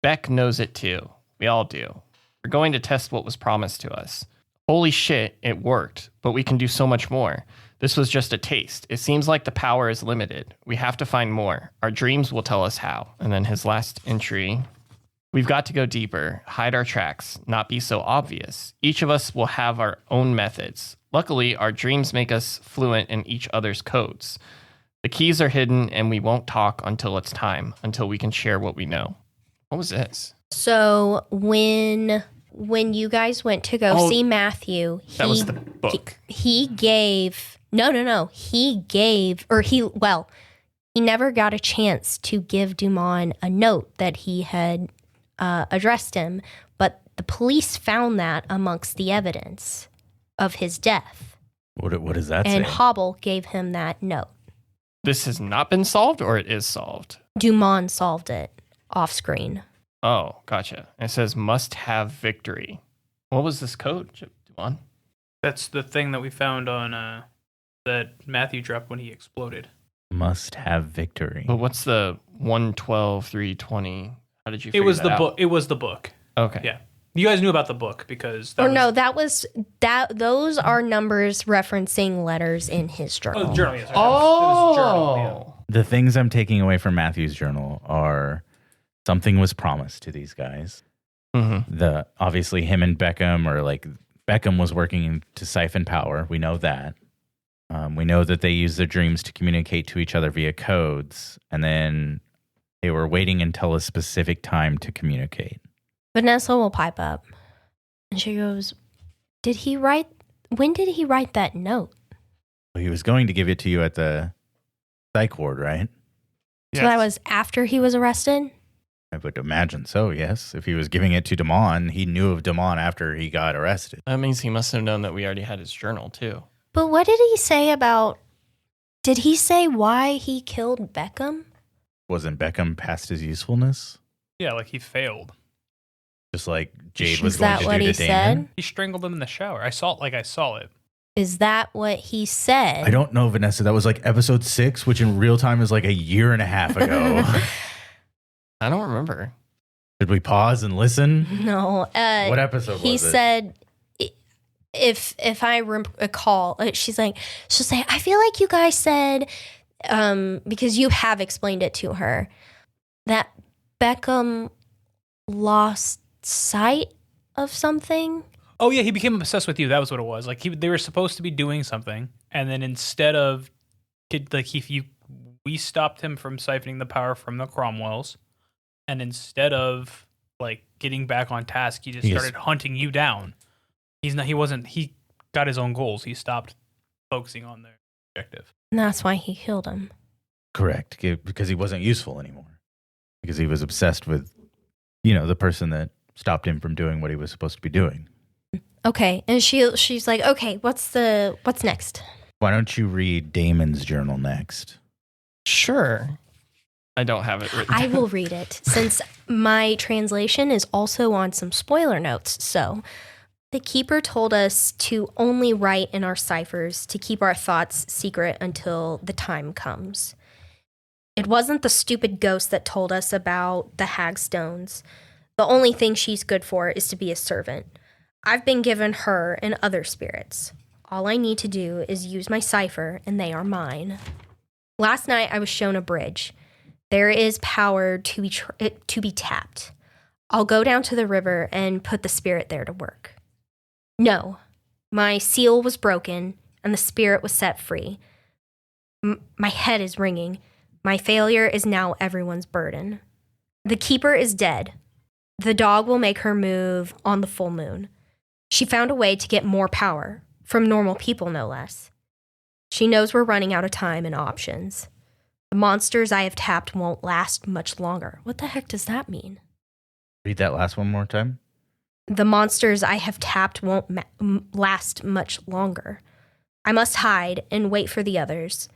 [SPEAKER 3] Beck knows it too. We all do. We're going to test what was promised to us. Holy shit, it worked, but we can do so much more. This was just a taste. It seems like the power is limited. We have to find more. Our dreams will tell us how. And then his last entry. We've got to go deeper, hide our tracks, not be so obvious. Each of us will have our own methods. Luckily, our dreams make us fluent in each other's codes. The keys are hidden and we won't talk until it's time, until we can share what we know. What was this?
[SPEAKER 4] So when you guys went to go see Matthew,
[SPEAKER 3] That was the book.
[SPEAKER 4] He gave he never got a chance to give Duman a note that he had addressed him, but the police found that amongst the evidence. of his death.
[SPEAKER 1] What does that
[SPEAKER 4] And
[SPEAKER 1] say?
[SPEAKER 4] Hobble gave him that note.
[SPEAKER 3] This has not been solved, or it is solved?
[SPEAKER 4] Duman solved it off screen.
[SPEAKER 3] Oh, gotcha. It says must have victory. What was this code, Duman?
[SPEAKER 2] That's the thing that we found on that Matthew dropped when he exploded.
[SPEAKER 1] Must have victory.
[SPEAKER 3] But what's the 112, 320? How did you figure
[SPEAKER 2] It was
[SPEAKER 3] that
[SPEAKER 2] the
[SPEAKER 3] out?
[SPEAKER 2] book. It was the book.
[SPEAKER 3] Okay.
[SPEAKER 2] Yeah. You guys knew about the book because
[SPEAKER 4] Those are numbers referencing letters in his journal.
[SPEAKER 2] Oh, the journal. Yes, it
[SPEAKER 3] Oh.
[SPEAKER 2] was journal. Yeah.
[SPEAKER 1] The things I'm taking away from Matthew's journal are something was promised to these guys.
[SPEAKER 3] Mm-hmm.
[SPEAKER 1] Obviously him and Beckham, or like Beckham was working to siphon power. We know that. We know that they use their dreams to communicate to each other via codes, and then they were waiting until a specific time to communicate.
[SPEAKER 4] Vanessa will pipe up. And she goes, when did he write that note?
[SPEAKER 1] He was going to give it to you at the psych ward, right?
[SPEAKER 4] So that was after he was arrested?
[SPEAKER 1] I would imagine so, yes. If he was giving it to Duman, he knew of Duman after he got arrested.
[SPEAKER 3] That means he must have known that we already had his journal, too.
[SPEAKER 4] But what did he say about... Did he say why he killed Beckham?
[SPEAKER 1] Wasn't Beckham past his usefulness?
[SPEAKER 2] Yeah, like he failed.
[SPEAKER 1] Just like Jade was
[SPEAKER 4] Is
[SPEAKER 1] going
[SPEAKER 4] that
[SPEAKER 1] to
[SPEAKER 4] what
[SPEAKER 1] do
[SPEAKER 4] he
[SPEAKER 1] to Damon?
[SPEAKER 4] said?
[SPEAKER 2] He strangled him in the shower. I saw it.
[SPEAKER 4] Is that what he said?
[SPEAKER 1] I don't know, Vanessa. That was like episode 6, which in real time is like a year and a half ago.
[SPEAKER 3] I don't remember.
[SPEAKER 1] Did we pause and listen?
[SPEAKER 4] No.
[SPEAKER 1] What episode
[SPEAKER 4] He
[SPEAKER 1] was it?
[SPEAKER 4] said, if I recall, she'll say, I feel like you guys said, because you have explained it to her, that Beckham lost sight of something.
[SPEAKER 2] Oh yeah, he became obsessed with you. That was what it was. Like they were supposed to be doing something, and then instead of we stopped him from siphoning the power from the Cromwells, and instead of like getting back on task, he just started hunting you down. He got his own goals. He stopped focusing on their objective.
[SPEAKER 4] And that's why he killed him.
[SPEAKER 1] Correct. Because he wasn't useful anymore. Because he was obsessed with, the person that stopped him from doing what he was supposed to be doing.
[SPEAKER 4] Okay. And she's like, okay, what's next?
[SPEAKER 1] Why don't you read Damon's journal next?
[SPEAKER 3] Sure. I don't have it written
[SPEAKER 4] I
[SPEAKER 3] down.
[SPEAKER 4] will read it since my translation is also on some spoiler notes. So the keeper told us to only write in our ciphers to keep our thoughts secret until the time comes. It wasn't the stupid ghost that told us about the hagstones. The only thing she's good for is to be a servant. I've been given her and other spirits. All I need to do is use my cipher, and they are mine. Last night, I was shown a bridge. There is power to be tapped. I'll go down to the river and put the spirit there to work. No, my seal was broken, and the spirit was set free. My head is ringing. My failure is now everyone's burden. The keeper is dead. The dog will make her move on the full moon. She found a way to get more power, from normal people no less. She knows we're running out of time and options. The monsters I have tapped won't last much longer. What the heck does that mean?
[SPEAKER 1] Read that last one more time.
[SPEAKER 4] The monsters I have tapped won't last much longer. I must hide and wait for the others.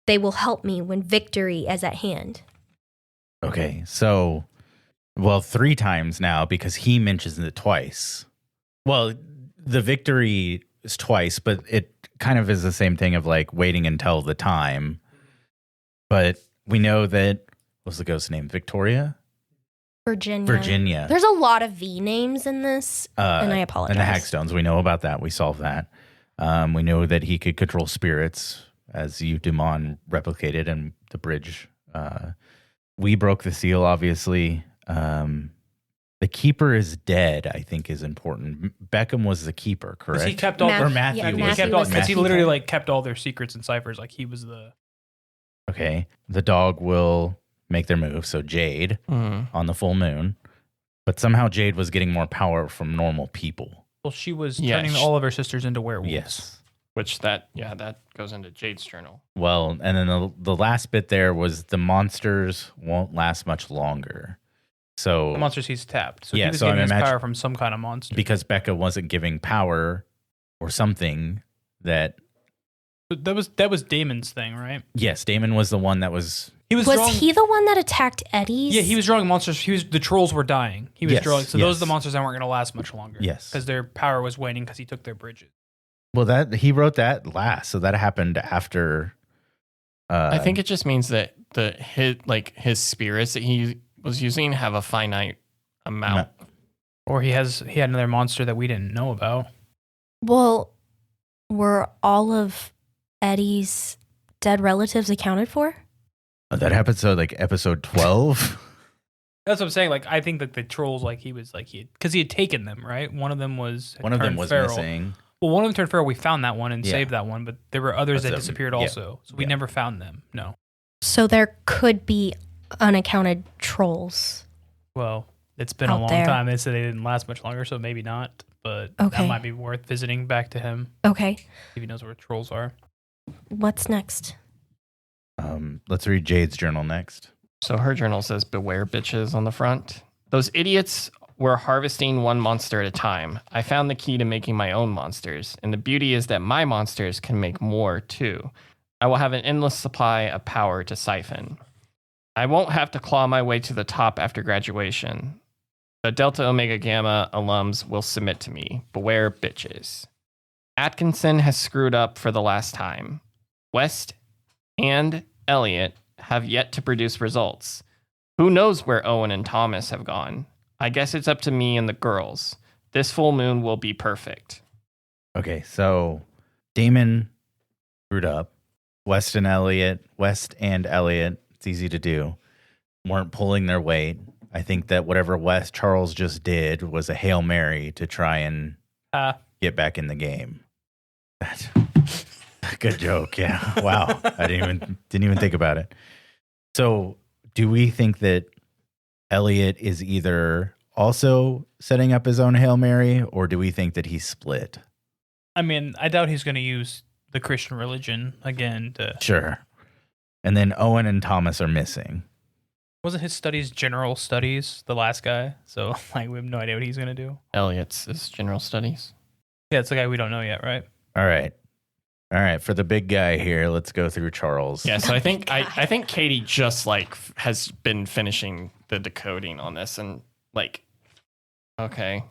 [SPEAKER 4] They will help me when victory is at hand.
[SPEAKER 1] Okay, so, 3 times now because he mentions it twice. Well, the victory is twice, but it kind of is the same thing of like waiting until the time. But we know that, what's the ghost's name? Victoria? Virginia.
[SPEAKER 4] There's a lot of V names in this, and I apologize.
[SPEAKER 1] And the Hagstones, we know about that. We solved that. We know that he could control spirits, as you, Duman, replicated in the bridge. We broke the seal, obviously. The keeper is dead, I think, is important. Beckham was the keeper, correct?
[SPEAKER 2] He kept all
[SPEAKER 1] or Matthew.
[SPEAKER 4] yeah,
[SPEAKER 1] was
[SPEAKER 2] he
[SPEAKER 4] Matthew
[SPEAKER 2] kept all,
[SPEAKER 4] was the
[SPEAKER 2] because he literally
[SPEAKER 4] keeper.
[SPEAKER 2] like kept all their secrets and ciphers. Like he was the.
[SPEAKER 1] Okay. The dog will make their move. So Jade on the full moon. But somehow Jade was getting more power from normal people.
[SPEAKER 2] Well, she was
[SPEAKER 3] Yeah,
[SPEAKER 2] turning all of her sisters into werewolves.
[SPEAKER 1] Yes.
[SPEAKER 3] Which that goes into Jade's journal.
[SPEAKER 1] Well, and then the last bit there was the monsters won't last much longer. So
[SPEAKER 2] The monsters he's tapped. So
[SPEAKER 1] Yeah,
[SPEAKER 2] he was
[SPEAKER 1] so
[SPEAKER 2] getting
[SPEAKER 1] I'm
[SPEAKER 2] his
[SPEAKER 1] imagine-
[SPEAKER 2] power from some kind of monster.
[SPEAKER 1] because Becca wasn't giving power or something that.
[SPEAKER 2] But that was Damon's thing, right?
[SPEAKER 1] Yes, Damon was the one that was.
[SPEAKER 4] Was he the one that attacked Eddie's?
[SPEAKER 2] Yeah, he was drawing monsters. The trolls were dying. He was
[SPEAKER 1] Yes,
[SPEAKER 2] drawing. So those are the
[SPEAKER 1] yes.
[SPEAKER 2] monsters that weren't going to last much longer.
[SPEAKER 1] Yes.
[SPEAKER 2] Because their power was waning because he took their bridges.
[SPEAKER 1] Well, he wrote that last, so that happened after.
[SPEAKER 3] I think it just means that his spirits that he was using have a finite amount.
[SPEAKER 2] Or he had another monster that we didn't know about.
[SPEAKER 4] Well, were all of Eddie's dead relatives accounted for?
[SPEAKER 1] That episode, like episode 12.
[SPEAKER 2] That's what I'm saying. Like, I think that the trolls, like, he was like, because he had taken them, right? One of them was feral.
[SPEAKER 1] Missing.
[SPEAKER 2] Well, one of them turned feral. We found that one and saved that one, but there were others that disappeared also. So we never found them. No.
[SPEAKER 4] So there could be unaccounted trolls.
[SPEAKER 2] Well, it's been a long time. They said they didn't last much longer, so maybe not. But that might be worth visiting back to him.
[SPEAKER 4] Okay.
[SPEAKER 2] If he knows where trolls are.
[SPEAKER 4] What's next?
[SPEAKER 1] Let's read Jade's journal next.
[SPEAKER 3] So her journal says, "Beware bitches" on the front. Those idiots were harvesting one monster at a time. I found the key to making my own monsters, and the beauty is that my monsters can make more too. I will have an endless supply of power to siphon. I won't have to claw my way to the top after graduation. The Delta Omega Gamma alums will submit to me. Beware bitches. Atkinson has screwed up for the last time. West and Elliot have yet to produce results. Who knows where Owen and Thomas have gone? I guess it's up to me and the girls. This full moon will be perfect.
[SPEAKER 1] Okay, so Damon screwed up. West and Elliot, it's easy to do, weren't pulling their weight. I think that whatever Charles just did was a Hail Mary to try and get back in the game. That's a good joke, yeah. Wow. I didn't even think about it. So do we think that Elliot is either also setting up his own Hail Mary, or do we think that he's split?
[SPEAKER 2] I mean, I doubt he's going to use the Christian religion again to...
[SPEAKER 1] Sure. And then Owen and Thomas are missing.
[SPEAKER 2] Wasn't his studies general studies, the last guy? So, like, we have no idea what he's going to do.
[SPEAKER 3] Elliot's is general studies.
[SPEAKER 2] Yeah, it's the guy we don't know yet, right?
[SPEAKER 1] All right. For the big guy here, let's go through Charles.
[SPEAKER 3] Yeah, so I think Katie just has been finishing the decoding on this and okay.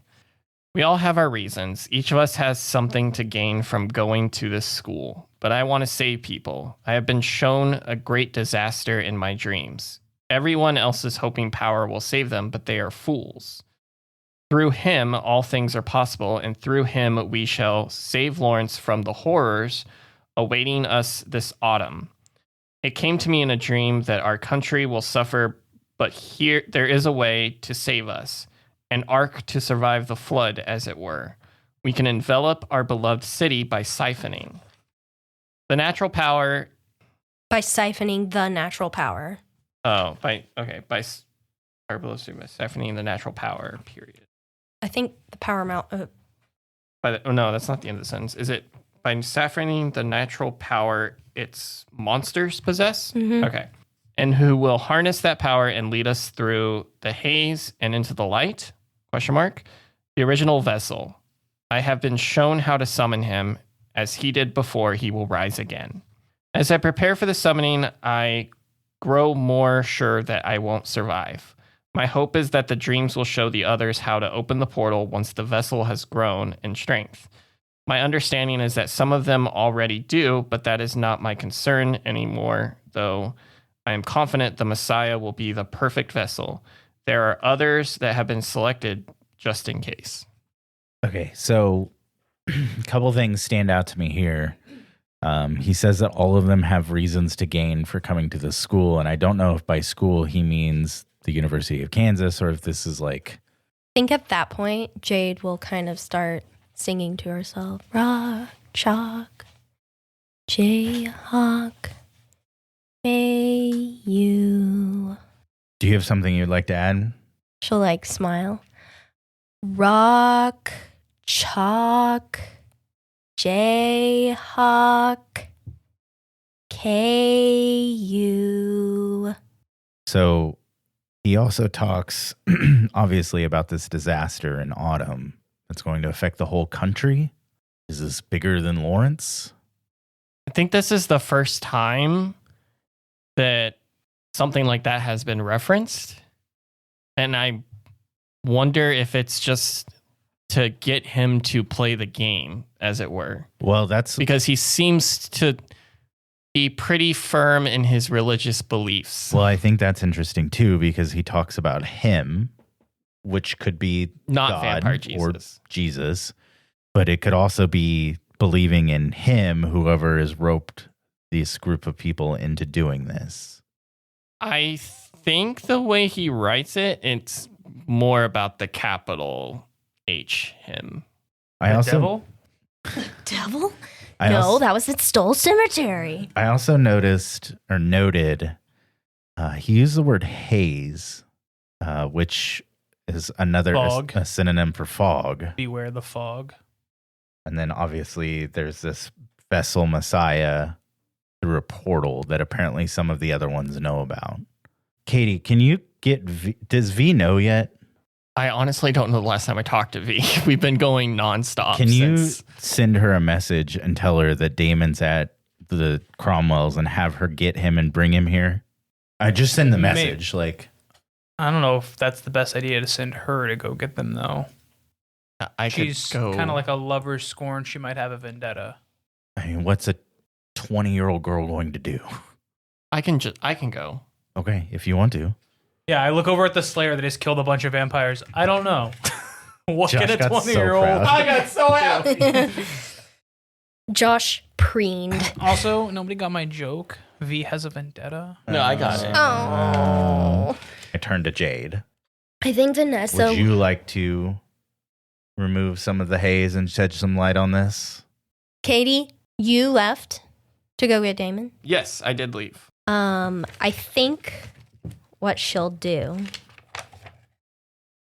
[SPEAKER 3] We all have our reasons. Each of us has something to gain from going to this school, but I want to save people. I have been shown a great disaster in my dreams. Everyone else's hoping power will save them, but they are fools. Through him, all things are possible, and through him, we shall save Lawrence from the horrors awaiting us this autumn. It came to me in a dream that our country will suffer, but here there is a way to save us, an ark to survive the flood, as it were. We can envelop our beloved city by siphoning the natural power.
[SPEAKER 4] By siphoning the natural power.
[SPEAKER 3] Oh, by our beloved city by siphoning the natural power. Period.
[SPEAKER 4] I think the power amount.
[SPEAKER 3] No, that's not the end of the sentence. Is it by siphoning the natural power its monsters possess?
[SPEAKER 4] Mm-hmm.
[SPEAKER 3] Okay. And who will harness that power and lead us through the haze and into the light? ? The original vessel. I have been shown how to summon him. As he did before, he will rise again. As I prepare for the summoning, I grow more sure that I won't survive. My hope is that the dreams will show the others how to open the portal once the vessel has grown in strength. My understanding is that some of them already do, but that is not my concern anymore, though I am confident the Messiah will be the perfect vessel. There are others that have been selected just in case.
[SPEAKER 1] Okay, so a couple things stand out to me here. He says that all of them have reasons to gain for coming to the school, and I don't know if by school he means the University of Kansas or if this is like...
[SPEAKER 4] I think at that point, Jade will kind of start singing to herself. Rock, chalk, Jayhawk, may you...
[SPEAKER 1] Do you have something you'd like to add?
[SPEAKER 4] She'll smile. Rock, chalk, Jayhawk, KU.
[SPEAKER 1] So he also talks, obviously, about this disaster in autumn that's going to affect the whole country. Is this bigger than Lawrence?
[SPEAKER 3] I think this is the first time that something like that has been referenced. And I wonder if it's just to get him to play the game, as it were.
[SPEAKER 1] Well, that's
[SPEAKER 3] Because he seems to be pretty firm in his religious beliefs.
[SPEAKER 1] well, I think that's interesting too, because he talks about him, which could be
[SPEAKER 3] Not
[SPEAKER 1] God
[SPEAKER 3] vampire
[SPEAKER 1] or
[SPEAKER 3] Jesus.
[SPEAKER 1] Jesus, but it could also be believing in him, whoever has roped this group of people into doing this.
[SPEAKER 3] I think the way he writes it, it's more about the capital H, him.
[SPEAKER 1] I
[SPEAKER 2] The
[SPEAKER 1] also
[SPEAKER 2] devil?
[SPEAKER 4] Devil?
[SPEAKER 1] I
[SPEAKER 4] No,
[SPEAKER 1] also,
[SPEAKER 4] that was at Stoll Cemetery.
[SPEAKER 1] I also noticed or noted he used the word haze, which is another
[SPEAKER 2] Fog.
[SPEAKER 1] a synonym for fog.
[SPEAKER 2] Beware the fog.
[SPEAKER 1] And then obviously there's this vessel Messiah through a portal that apparently some of the other ones know about. Katie, can you get does V know yet?
[SPEAKER 3] I honestly don't know the last time I talked to V. We've been going nonstop.
[SPEAKER 1] Can you
[SPEAKER 3] since-
[SPEAKER 1] send her a message and tell her that Damon's at the Cromwell's and have her get him and bring him here? I just send the
[SPEAKER 2] Maybe.
[SPEAKER 1] message like
[SPEAKER 2] I don't know if that's the best idea to send her to go get them, though.
[SPEAKER 3] I could
[SPEAKER 2] She's
[SPEAKER 3] go.
[SPEAKER 2] kind of like a lover's scorn. She might have a vendetta.
[SPEAKER 1] I mean, what's a 20-year-old girl going to do?
[SPEAKER 3] I can go.
[SPEAKER 1] Okay, if you want to.
[SPEAKER 2] Yeah, I look over at the Slayer that has killed a bunch of vampires. I don't know. What
[SPEAKER 1] Josh
[SPEAKER 2] can a
[SPEAKER 1] got so
[SPEAKER 2] 20-year-old
[SPEAKER 1] proud.
[SPEAKER 3] I got so happy.
[SPEAKER 4] Josh preened.
[SPEAKER 2] Also, nobody got my joke. V has a vendetta.
[SPEAKER 3] No, I got it.
[SPEAKER 4] Oh.
[SPEAKER 1] I turn to Jade.
[SPEAKER 4] I think Vanessa.
[SPEAKER 1] Would you like to remove some of the haze and shed some light on this?
[SPEAKER 4] Katie, you left to go get Damon.
[SPEAKER 3] Yes, I did leave.
[SPEAKER 4] I think what she'll do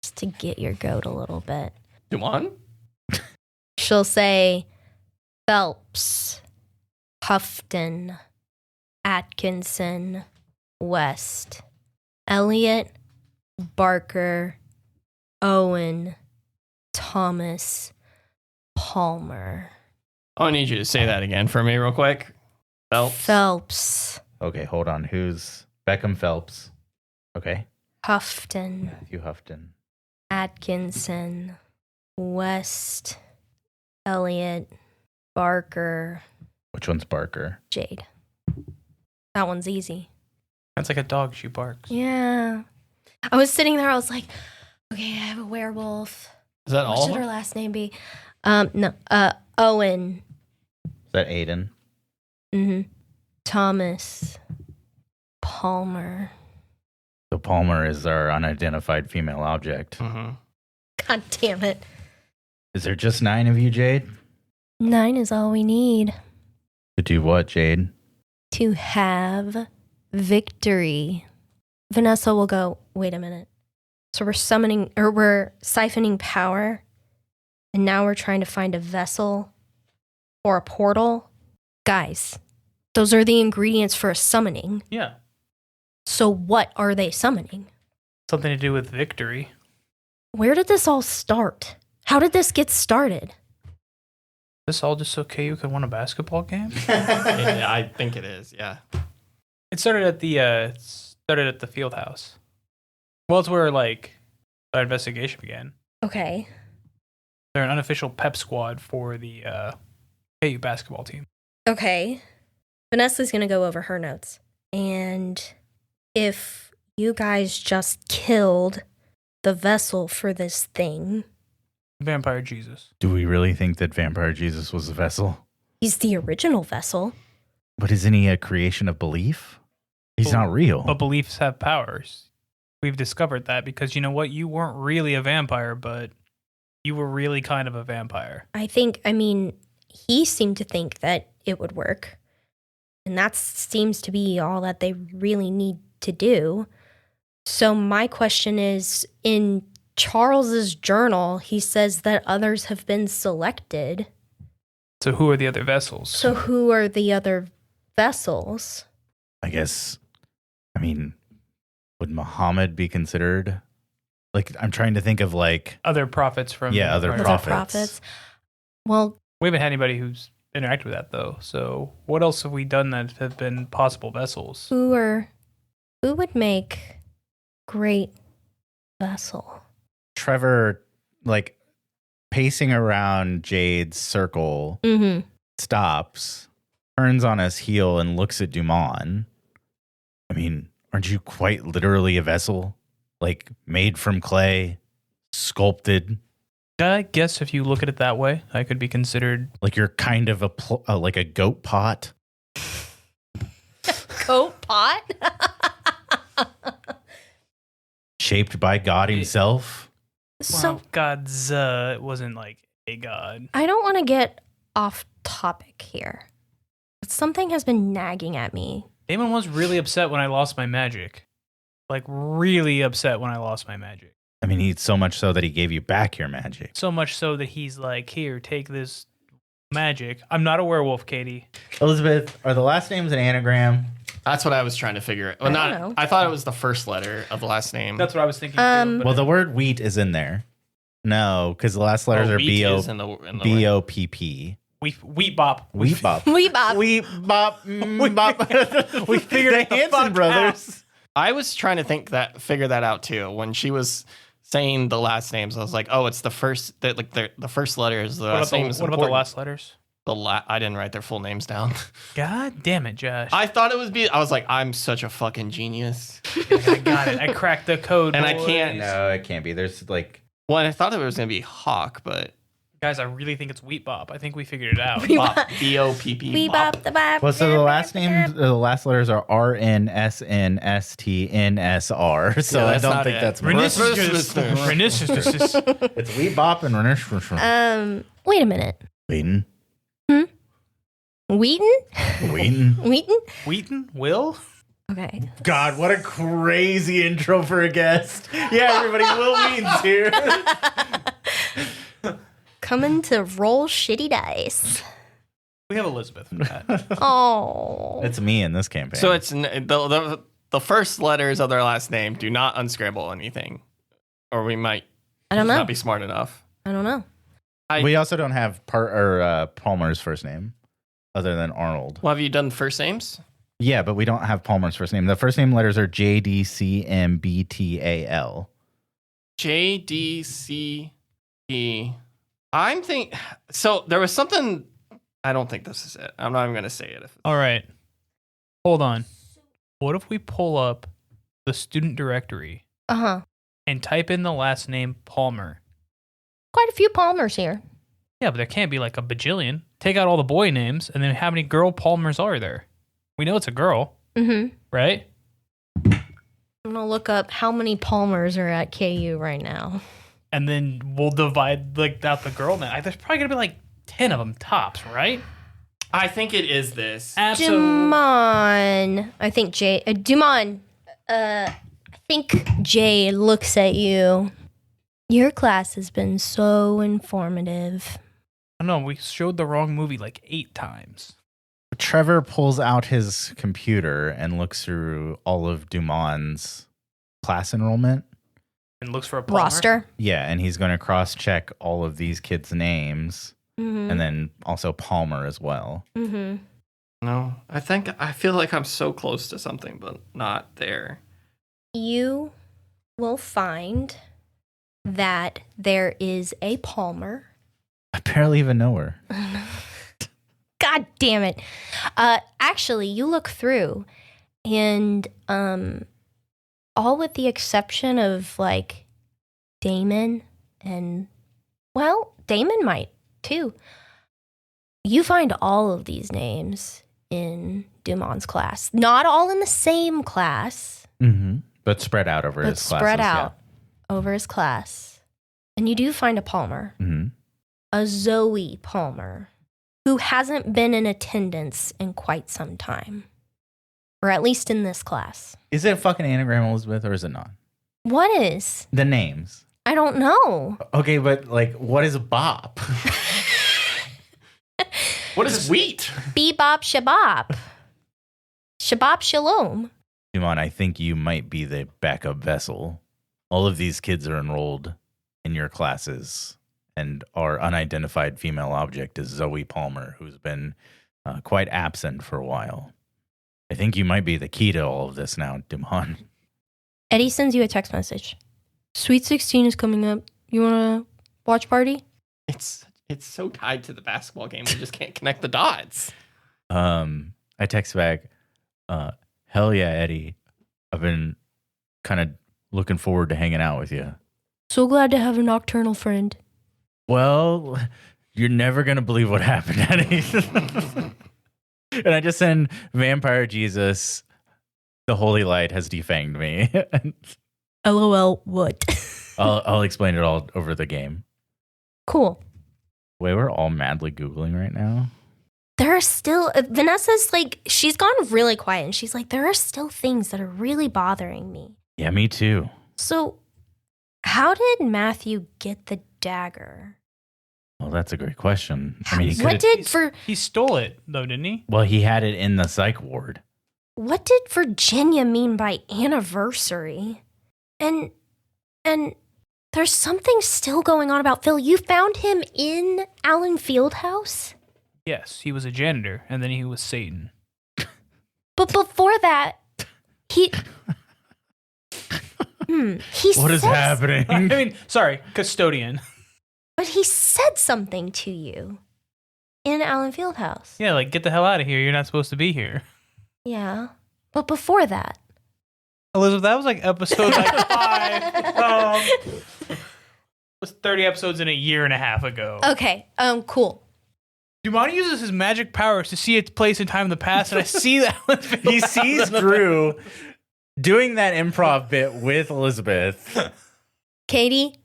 [SPEAKER 4] is to get your goat a little bit.
[SPEAKER 3] Duman?
[SPEAKER 4] She'll say Phelps, Houghton, Atkinson, West, Elliot, Barker, Owen, Thomas, Palmer.
[SPEAKER 3] I need you to say that again for me real quick. Phelps.
[SPEAKER 4] Phelps,
[SPEAKER 1] Okay, hold on. Who's Beckham Phelps? Okay.
[SPEAKER 4] Houghton,
[SPEAKER 1] Matthew Houghton.
[SPEAKER 4] Atkinson, West, Elliot, Barker,
[SPEAKER 1] Which one's Barker?
[SPEAKER 4] Jade. That one's easy.
[SPEAKER 2] That's like a dog. She barks.
[SPEAKER 4] Yeah. I was sitting there, I was like, okay, I have a werewolf.
[SPEAKER 3] Is that
[SPEAKER 4] What
[SPEAKER 3] all?
[SPEAKER 4] should her last name be? No. Owen.
[SPEAKER 1] Is that Aiden?
[SPEAKER 4] Mm-hmm. Thomas. Palmer.
[SPEAKER 1] So Palmer is our unidentified female object.
[SPEAKER 3] Mhm.
[SPEAKER 4] God damn it.
[SPEAKER 1] Is there just 9 of you, Jade?
[SPEAKER 4] 9 is all we need
[SPEAKER 1] To do what, Jade?
[SPEAKER 4] to have victory. Vanessa will go, wait a minute. So we're siphoning power, and now we're trying to find a vessel or a portal. Guys, those are the ingredients for a summoning.
[SPEAKER 2] Yeah.
[SPEAKER 4] So what are they summoning?
[SPEAKER 2] Something to do with victory.
[SPEAKER 4] Where did this all start? How did this get started?
[SPEAKER 2] This all just so KU could win a basketball game?
[SPEAKER 3] I think it is, yeah.
[SPEAKER 2] It started at the field house. Well, it's where like our investigation began.
[SPEAKER 4] Okay.
[SPEAKER 2] They're an unofficial pep squad for the KU basketball team.
[SPEAKER 4] Okay. Vanessa's going to go over her notes. And if you guys just killed the vessel for this thing,
[SPEAKER 2] Vampire Jesus.
[SPEAKER 1] Do we really think that Vampire Jesus was a vessel?
[SPEAKER 4] he's the original vessel.
[SPEAKER 1] But isn't he a creation of belief? He's not real.
[SPEAKER 2] But beliefs have powers. We've discovered that because you know what? You weren't really a vampire, but you were really kind of a vampire.
[SPEAKER 4] He seemed to think that it would work. And that seems to be all that they really need to do. So my question is, in Charles's journal, he says that others have been selected.
[SPEAKER 2] So who are the other vessels?
[SPEAKER 4] So who are the other vessels?
[SPEAKER 1] I guess, would Muhammad be considered? Like, I'm trying to think of like,
[SPEAKER 2] Other prophets from
[SPEAKER 1] Yeah, other
[SPEAKER 4] Other
[SPEAKER 1] prophets.
[SPEAKER 4] prophets. Well,
[SPEAKER 2] We haven't had anybody who's interacted with that, though. So what else have we done that have been possible vessels?
[SPEAKER 4] Who would make great vessel?
[SPEAKER 1] Trevor, like, pacing around Jade's circle,
[SPEAKER 4] Mm-hmm.
[SPEAKER 1] stops, turns on his heel, and looks at Duman. I mean, aren't you quite literally a vessel? Like, made from clay, sculpted?
[SPEAKER 2] I guess if you look at it that way, I could be considered.
[SPEAKER 1] Like you're kind of like a goat pot?
[SPEAKER 4] Goat pot?
[SPEAKER 1] Shaped by God himself?
[SPEAKER 4] So
[SPEAKER 2] Well, God's, it wasn't like a god.
[SPEAKER 4] I don't want to get off topic here, but something has been nagging at me.
[SPEAKER 2] Damon was really upset when I lost my magic. Like, really upset when I lost my magic.
[SPEAKER 1] I mean, he's so much so that he gave you back your magic.
[SPEAKER 2] So much so that he's like, here, take this magic. I'm not a werewolf, Katie.
[SPEAKER 1] Elizabeth, are the last names an anagram?
[SPEAKER 3] That's what I was trying to figure out. Well,
[SPEAKER 4] I don't know.
[SPEAKER 3] I thought it was the first letter of the last name.
[SPEAKER 2] That's what I was thinking.
[SPEAKER 4] Um,
[SPEAKER 2] Too,
[SPEAKER 1] Well, the word wheat is in there. No, because the last letters are
[SPEAKER 3] wheat
[SPEAKER 1] B-O-
[SPEAKER 3] is in the
[SPEAKER 1] B-O-P-P.
[SPEAKER 2] wheat bop.
[SPEAKER 1] Wheat bop.
[SPEAKER 4] We bop.
[SPEAKER 1] Wheat bop. Bop.
[SPEAKER 2] We figured
[SPEAKER 1] the
[SPEAKER 2] it the
[SPEAKER 1] Hanson
[SPEAKER 2] fuck
[SPEAKER 1] brothers.
[SPEAKER 3] I was trying to figure that out too. When she was saying the last names, I was like, oh, it's the first. The first letter is the last name.
[SPEAKER 2] What about the last letters?
[SPEAKER 3] I didn't write their full names down.
[SPEAKER 2] God damn it, Josh.
[SPEAKER 3] I thought it was B. I was like, I'm such a fucking genius.
[SPEAKER 2] I got it. I cracked the code.
[SPEAKER 3] And I
[SPEAKER 2] boys.
[SPEAKER 3] can't-
[SPEAKER 1] No, it can't be. There's like
[SPEAKER 3] Well, I thought it was gonna be Hawk, but
[SPEAKER 2] Guys, I really think it's wheat bop. I think we figured it out.
[SPEAKER 3] Bop, B-O-P-P.
[SPEAKER 4] We bop the bop.
[SPEAKER 1] well, so the last names, the last letters are R-N-S-N-S-T-N-S-R. So
[SPEAKER 3] Yeah,
[SPEAKER 1] I
[SPEAKER 3] that's
[SPEAKER 1] don't
[SPEAKER 3] not
[SPEAKER 1] think
[SPEAKER 3] it.
[SPEAKER 1] that's
[SPEAKER 2] Renissus.
[SPEAKER 1] It's wheat bop and
[SPEAKER 4] Wait a minute.
[SPEAKER 1] Wheaton.
[SPEAKER 4] Wheaton?
[SPEAKER 1] Wheaton.
[SPEAKER 4] Wheaton?
[SPEAKER 2] Wheaton? Will?
[SPEAKER 4] Okay.
[SPEAKER 1] God, what a crazy intro for a guest. Yeah, everybody, Will Wheaton's here.
[SPEAKER 4] Coming to roll shitty dice.
[SPEAKER 2] We have Elizabeth for that.
[SPEAKER 4] Oh.
[SPEAKER 1] It's me in this campaign.
[SPEAKER 3] So it's the first letters of their last name. Do not unscramble anything, or we might
[SPEAKER 4] I don't know.
[SPEAKER 3] not be smart enough.
[SPEAKER 4] I don't know.
[SPEAKER 1] we also don't have Palmer's first name other than Arnold.
[SPEAKER 3] Well, have you done first names?
[SPEAKER 1] Yeah, but we don't have Palmer's first name. The first name letters are J-D-C-M-B-T-A-L.
[SPEAKER 3] J-D-C-E. So there was something. I don't think this is it. I'm not even going to say it.
[SPEAKER 2] All right. Hold on. What if we pull up the student directory
[SPEAKER 4] Uh-huh.
[SPEAKER 2] and type in the last name Palmer?
[SPEAKER 4] Quite a few Palmers here.
[SPEAKER 2] Yeah, but there can't be like a bajillion. Take out all the boy names, and then how many girl Palmers are there? We know it's a girl,
[SPEAKER 4] Mm-hmm.
[SPEAKER 2] right?
[SPEAKER 4] I'm gonna look up how many Palmers are at KU right now.
[SPEAKER 2] And then we'll divide like out the girl name. There's probably gonna be like 10 of them tops, right?
[SPEAKER 3] I think it is this.
[SPEAKER 4] Duman. I think Jay. Duman. I think Jay looks at you. Your class has been so informative.
[SPEAKER 2] I don't know. We showed the wrong movie like 8 times.
[SPEAKER 1] Trevor pulls out his computer and looks through all of Duman's class enrollment.
[SPEAKER 2] And looks for a Palmer.
[SPEAKER 4] Roster.
[SPEAKER 1] Yeah, and he's going to cross-check all of these kids' names
[SPEAKER 4] Mm-hmm.
[SPEAKER 1] and then also Palmer as well.
[SPEAKER 4] Mm-hmm.
[SPEAKER 3] No, I feel like I'm so close to something, but not there.
[SPEAKER 4] You will find that there is a Palmer.
[SPEAKER 1] I barely even know her.
[SPEAKER 4] God damn it. Actually, you look through and all with the exception of like Damon and well, Damon might too. You find all of these names in Duman's class. Not all in the same class,
[SPEAKER 1] Mm-hmm. But spread out over
[SPEAKER 4] but
[SPEAKER 1] his classes.
[SPEAKER 4] spread out over his class. And you do find a Palmer,
[SPEAKER 1] Yeah. Mm-hmm.
[SPEAKER 4] a Zoe Palmer, who hasn't been in attendance in quite some time. Or at least in this class.
[SPEAKER 1] Is it a fucking anagram, Elizabeth, or is it not?
[SPEAKER 4] What is?
[SPEAKER 1] The names.
[SPEAKER 4] I don't know.
[SPEAKER 1] Okay, but like, what is Bop?
[SPEAKER 3] What is wheat?
[SPEAKER 4] Bebop Shabop. Shabop Shalom.
[SPEAKER 1] Duman, I think you might be the backup vessel. All of these kids are enrolled in your classes, And our unidentified female object is Zoe Palmer, who's been quite absent for a while. I think you might be the key to all of this now, Duman.
[SPEAKER 4] Eddie sends you a text message. Sweet 16 is coming up. You want to watch party?
[SPEAKER 3] It's so tied to the basketball game. We just can't connect the dots.
[SPEAKER 1] I text back, hell yeah, Eddie. I've been kind of looking forward to hanging out with you.
[SPEAKER 4] So glad to have a nocturnal friend.
[SPEAKER 1] Well, you're never going to believe what happened, Eddie. And I just send Vampire Jesus, the holy light has defanged me.
[SPEAKER 4] LOL, what?
[SPEAKER 1] I'll explain it all over the game.
[SPEAKER 4] Cool.
[SPEAKER 1] Wait, we're all madly Googling right now.
[SPEAKER 4] There are still, Vanessa's like, she's gone really quiet and she's like, there are still things that are really bothering me.
[SPEAKER 1] Yeah, me too.
[SPEAKER 4] So, how did Matthew get the dagger?
[SPEAKER 1] Well, that's a great question. I mean,
[SPEAKER 2] He stole it, though, didn't he?
[SPEAKER 1] Well, he had it in the psych ward.
[SPEAKER 4] What did Virginia mean by anniversary? And there's something still going on about Phil. You found him in Allen Fieldhouse?
[SPEAKER 2] Yes, he was a janitor, and then he was Satan.
[SPEAKER 4] But before that, he
[SPEAKER 1] What is happening?
[SPEAKER 2] I mean, sorry, custodian.
[SPEAKER 4] But he said something to you in Allen Fieldhouse.
[SPEAKER 2] Yeah, like, get the hell out of here. You're not supposed to be here.
[SPEAKER 4] Yeah. But before that.
[SPEAKER 2] Elizabeth, that was like episode 5. It was 30 episodes in a year and a half ago.
[SPEAKER 4] Okay, cool.
[SPEAKER 2] Duman uses his magic powers to see its place in time in the past, and I see that.
[SPEAKER 1] He sees Drew doing that improv bit with Elizabeth.
[SPEAKER 4] Katie,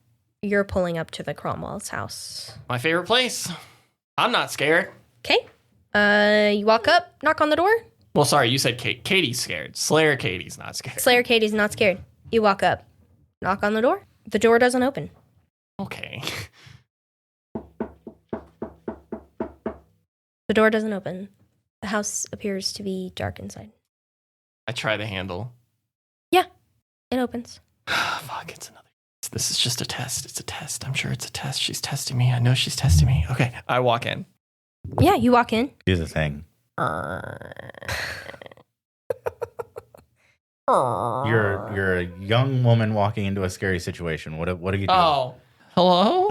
[SPEAKER 4] you're pulling up to the Cromwell's house.
[SPEAKER 3] My favorite place. I'm not scared.
[SPEAKER 4] Okay. You walk up, knock on the door.
[SPEAKER 3] Well, sorry, you said Kate. Katie's scared. Slayer Katie's not scared.
[SPEAKER 4] Slayer Katie's not scared. You walk up, knock on the door. The door doesn't open.
[SPEAKER 3] Okay.
[SPEAKER 4] The door doesn't open. The house appears to be dark inside.
[SPEAKER 3] I try the handle.
[SPEAKER 4] Yeah, it opens.
[SPEAKER 3] Fuck, it's another. This is just a test. It's a test. I'm sure it's a test. She's testing me. I know she's testing me. Okay, I walk in.
[SPEAKER 4] Yeah, you walk in.
[SPEAKER 1] Here's the thing. You're a young woman walking into a scary situation. What do you do?
[SPEAKER 3] Oh, hello?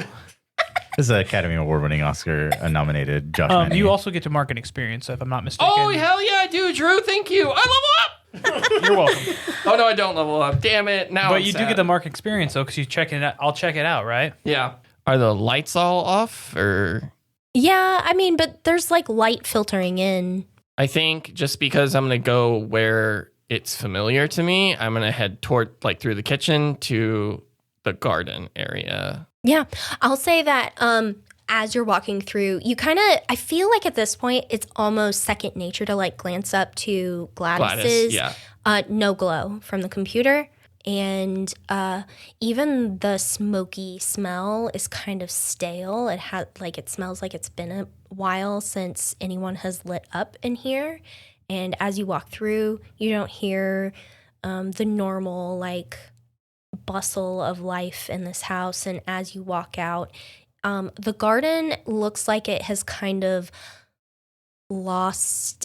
[SPEAKER 1] This is an Academy Award-winning Oscar-nominated Josh Matney.
[SPEAKER 2] You also get to mark an experience, if I'm not mistaken.
[SPEAKER 3] Oh, hell yeah, I do, Drew. Thank you. I level up.
[SPEAKER 2] You're welcome.
[SPEAKER 3] Oh, no, I don't level up. Damn it. Now
[SPEAKER 2] But
[SPEAKER 3] I'm
[SPEAKER 2] you
[SPEAKER 3] sad.
[SPEAKER 2] do get the mark experience, though, because you check it out. I'll check it out, right?
[SPEAKER 3] Yeah. Are the lights all off, or?
[SPEAKER 4] Yeah, I mean, but there's like light filtering in.
[SPEAKER 3] I think just because I'm going to go where it's familiar to me, I'm going to head toward, like, through the kitchen to the garden area.
[SPEAKER 4] Yeah, I'll say that as you're walking through, you kind of, I feel like at this point, it's almost second nature to like glance up to Gladys's no glow from the computer. And even the smoky smell is kind of stale. It smells like it's been a while since anyone has lit up in here. And as you walk through, you don't hear the normal like bustle of life in this house. And as you walk out, the garden looks like it has kind of not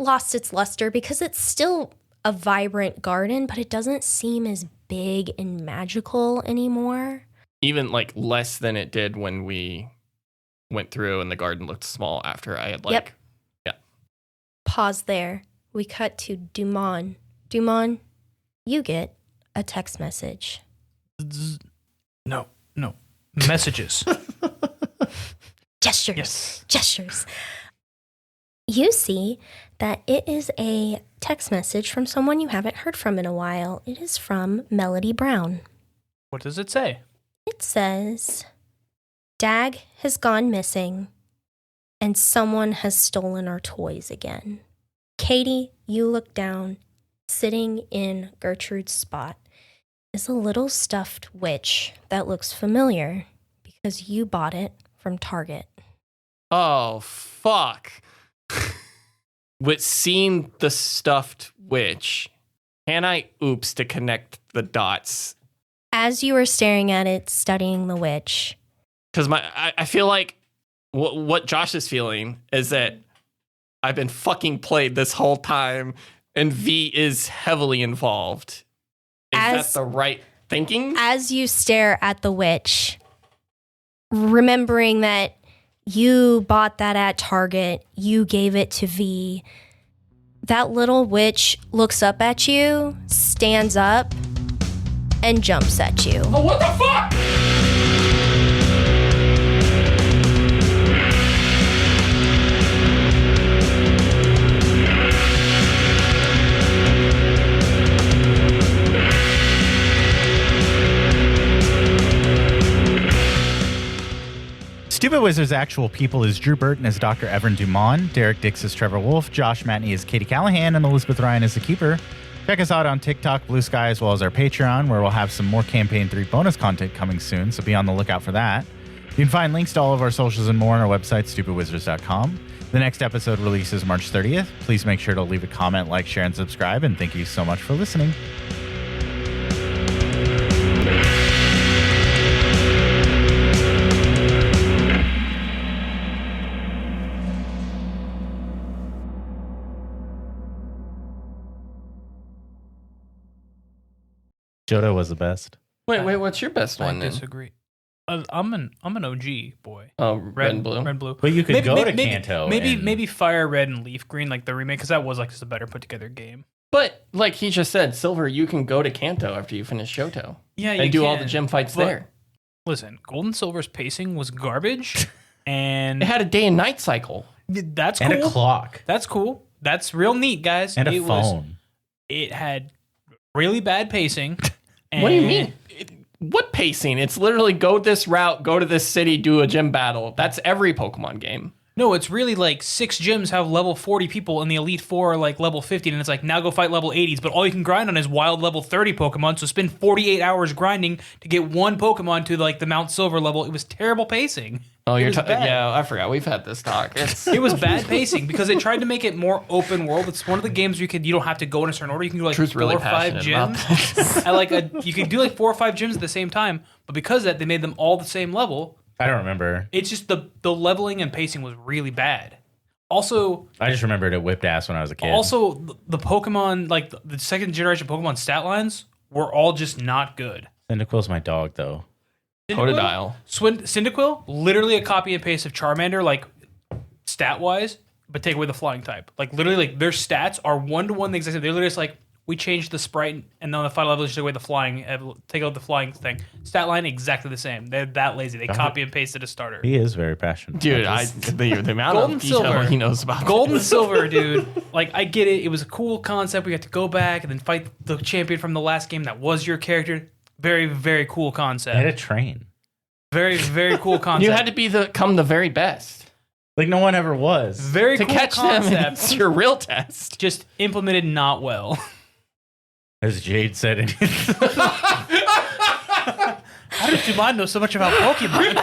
[SPEAKER 4] lost its luster, because it's still a vibrant garden, but it doesn't seem as big and magical anymore.
[SPEAKER 3] Even like less than it did when we went through and the garden looked small after I had like,
[SPEAKER 4] Yep.
[SPEAKER 3] Yeah.
[SPEAKER 4] Pause there. We cut to Duman. Duman, you get a text message.
[SPEAKER 2] No. Messages.
[SPEAKER 4] Gestures.
[SPEAKER 2] Yes.
[SPEAKER 4] Gestures. You see that it is a text message from someone you haven't heard from in a while. It is from Melody Brown.
[SPEAKER 2] What does it say?
[SPEAKER 4] It says, Dag has gone missing, and someone has stolen our toys again. Katie, you look down. Sitting in Gertrude's spot is a little stuffed witch that looks familiar because you bought it from Target.
[SPEAKER 3] Oh, fuck. With seeing the stuffed witch, can I oops to connect the dots?
[SPEAKER 4] As you are staring at it, studying the witch,
[SPEAKER 3] because I feel like what Josh is feeling is that I've been fucking played this whole time, and V is heavily involved. Is that the right thinking?
[SPEAKER 4] As you stare at the witch, remembering that you bought that at Target, you gave it to V, that little witch looks up at you, stands up, and jumps at you.
[SPEAKER 3] Oh, what the fuck?
[SPEAKER 1] Stupid Wizard's actual people is Drew Burton as Dr. Evren Duman, Derek Dix as Trevor Wolffe, Josh Matney as Katie Callahan, and Elizabeth Rein as the Keeper. Check us out on TikTok, Blue Sky, as well as our Patreon, where we'll have some more Campaign 3 bonus content coming soon, so be on the lookout for that. You can find links to all of our socials and more on our website, stupidwizards.com. The next episode releases March 30th. Please make sure to leave a comment, like, share, and subscribe, and thank you so much for listening. Jodo was the best.
[SPEAKER 3] Wait, what's your best
[SPEAKER 2] I
[SPEAKER 3] one then?
[SPEAKER 2] disagree. I'm an OG boy.
[SPEAKER 3] Oh, red and blue.
[SPEAKER 2] Red and blue.
[SPEAKER 1] But you could go to Kanto.
[SPEAKER 2] Maybe Fire Red and Leaf Green, like the remake, because that was like just a better put together game.
[SPEAKER 3] But like he just said, Silver, you can go to Kanto after you finish Johto.
[SPEAKER 2] Yeah,
[SPEAKER 3] and do all the gym fights there.
[SPEAKER 2] Listen, Gold and Silver's pacing was garbage, and
[SPEAKER 3] It had a day and night cycle.
[SPEAKER 2] that's cool.
[SPEAKER 1] And a clock.
[SPEAKER 2] That's cool. That's real neat, guys.
[SPEAKER 1] And a phone.
[SPEAKER 2] It had really bad pacing.
[SPEAKER 3] What do you mean? What pacing? It's literally go this route, go to this city, do a gym battle. That's every Pokemon game.
[SPEAKER 2] No, it's really like 6 gyms have level 40 people and the Elite 4 are like level 50, and it's like now go fight level 80s, but all you can grind on is wild level 30 Pokemon, so spend 48 hours grinding to get one Pokemon to like the Mount Silver level. It was terrible pacing.
[SPEAKER 3] Oh,
[SPEAKER 2] It was bad.
[SPEAKER 3] yeah, I forgot. We've had this talk.
[SPEAKER 2] It was bad pacing because they tried to make it more open world. It's one of the games where you don't have to go in a certain order. You can do like
[SPEAKER 3] Drew's
[SPEAKER 2] 4
[SPEAKER 3] really
[SPEAKER 2] or 5
[SPEAKER 3] passionate about
[SPEAKER 2] gyms. You could do like 4 or 5 gyms at the same time, but because of that they made them all the same level.
[SPEAKER 1] I don't remember.
[SPEAKER 2] It's just the leveling and pacing was really bad. Also,
[SPEAKER 1] I just remembered it whipped ass when I was a kid.
[SPEAKER 2] Also, the Pokemon, like the second generation Pokemon stat lines were all just not good.
[SPEAKER 1] Cyndaquil's my dog, though.
[SPEAKER 3] Totodile.
[SPEAKER 2] Cyndaquil, literally a copy and paste of Charmander, like stat wise, but take away the flying type. Like literally, like their stats are 1-to-1 the exact same. They're literally just like we changed the sprite, and then on the final level, just take away the flying, take out the flying thing. Stat line exactly the same. They're that lazy. They copy and pasted a starter.
[SPEAKER 1] He is very passionate.
[SPEAKER 3] Dude, the amount
[SPEAKER 2] Gold and
[SPEAKER 3] of detail
[SPEAKER 2] Silver.
[SPEAKER 3] he knows about
[SPEAKER 2] Gold and Silver, dude. Like, I get it. It was a cool concept. We got to go back and then fight the champion from the last game that was your character. Very, very cool
[SPEAKER 1] I had a
[SPEAKER 2] concept.
[SPEAKER 1] train.
[SPEAKER 2] Very, very cool concept.
[SPEAKER 3] You had to become the very best.
[SPEAKER 1] Like, no one ever was.
[SPEAKER 2] very
[SPEAKER 3] To
[SPEAKER 2] cool
[SPEAKER 3] catch them,
[SPEAKER 2] concept.
[SPEAKER 3] it's your real test.
[SPEAKER 2] Just implemented not well.
[SPEAKER 1] As Jade said,
[SPEAKER 2] How did Duman know so much about Pokemon?